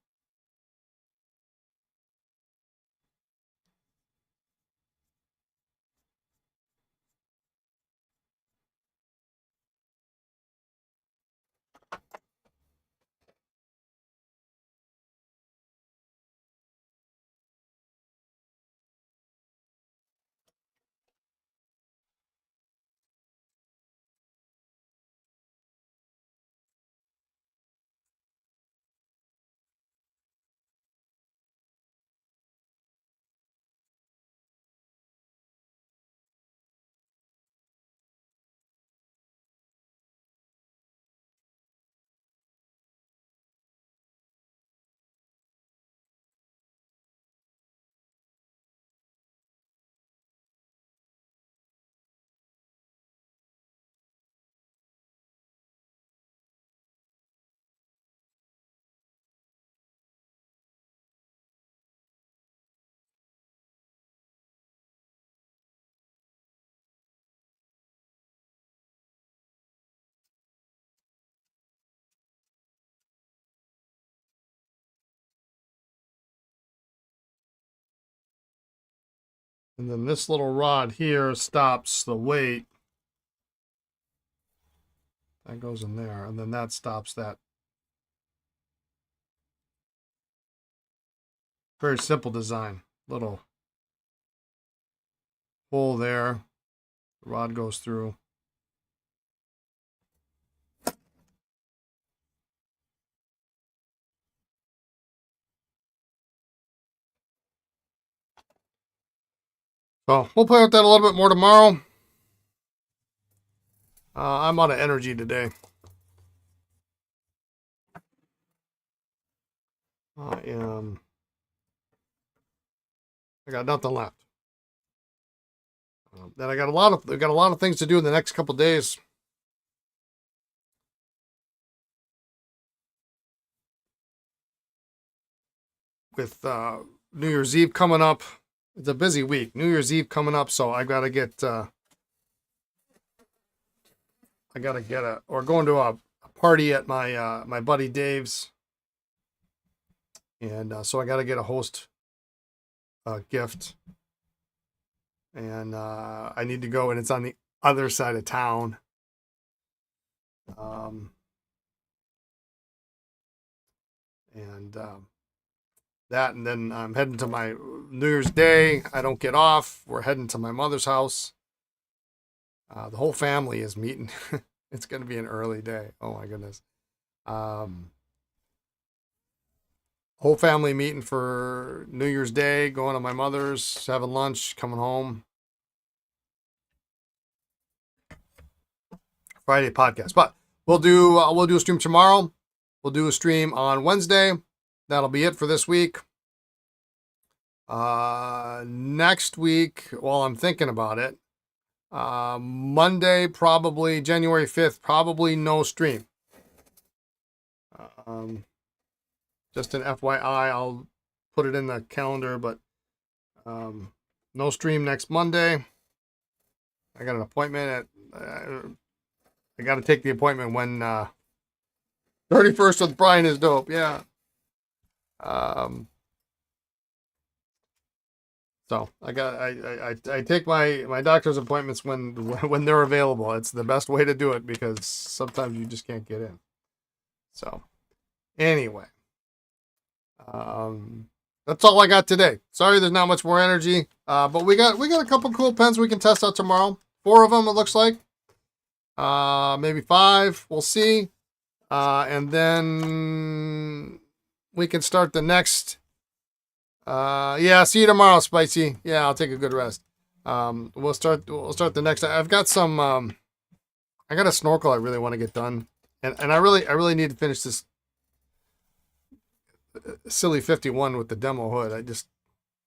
And then this little rod here stops the weight. That goes in there. And then that stops that. Very simple design. Little hole there. The rod goes through. So we'll play with that a little bit more tomorrow. I'm out of energy today. I got nothing left. Then I got a lot of things to do in the next couple days. with New Year's Eve coming up. It's a busy week. New Year's Eve coming up, so I gotta get we're going to a party at my buddy Dave's, and so I gotta get a host gift, and I need to go, and it's on the other side of town. That, and then I'm heading to my New Year's Day. I don't get off. We're heading to my mother's house. The whole family is meeting. It's going to be an early day. Oh my goodness. Whole family meeting for New Year's Day, going to my mother's, having lunch, coming home. Friday podcast, but we'll do a stream tomorrow. We'll do a stream on Wednesday. That'll be it for this week. Next week, while I'm thinking about it, Monday, probably January 5th, probably no stream. Just an FYI, I'll put it in the calendar, but no stream next Monday. I got an appointment I got to take the appointment when 31st with Brian is dope. Yeah. So I take my doctor's appointments when they're available. It's the best way to do it because sometimes you just can't get in. So anyway, that's all I got today. Sorry, there's not much more energy. But we got a couple cool pens we can test out tomorrow. 4 of them, it looks like. Maybe 5. We'll see. And then we can start the next. Yeah, see you tomorrow, Spicy. Yeah, I'll take a good rest. We'll start the next. I've got some. I got a snorkel I really want to get done, and I really need to finish this silly 51 with the demo hood. I just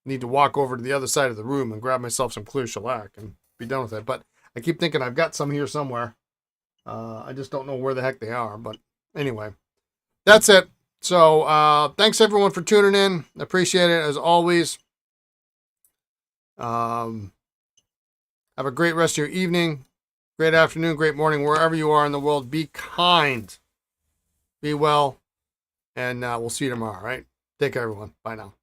need to walk over to the other side of the room and grab myself some clear shellac and be done with it. But I keep thinking I've got some here somewhere. I just don't know where the heck they are. But anyway, that's it. So thanks everyone for tuning in. Appreciate it as always. Have a great rest of your evening, great afternoon, great morning, wherever you are in the world. Be kind, be well, and we'll see you tomorrow. All right? Take care, everyone. Bye now.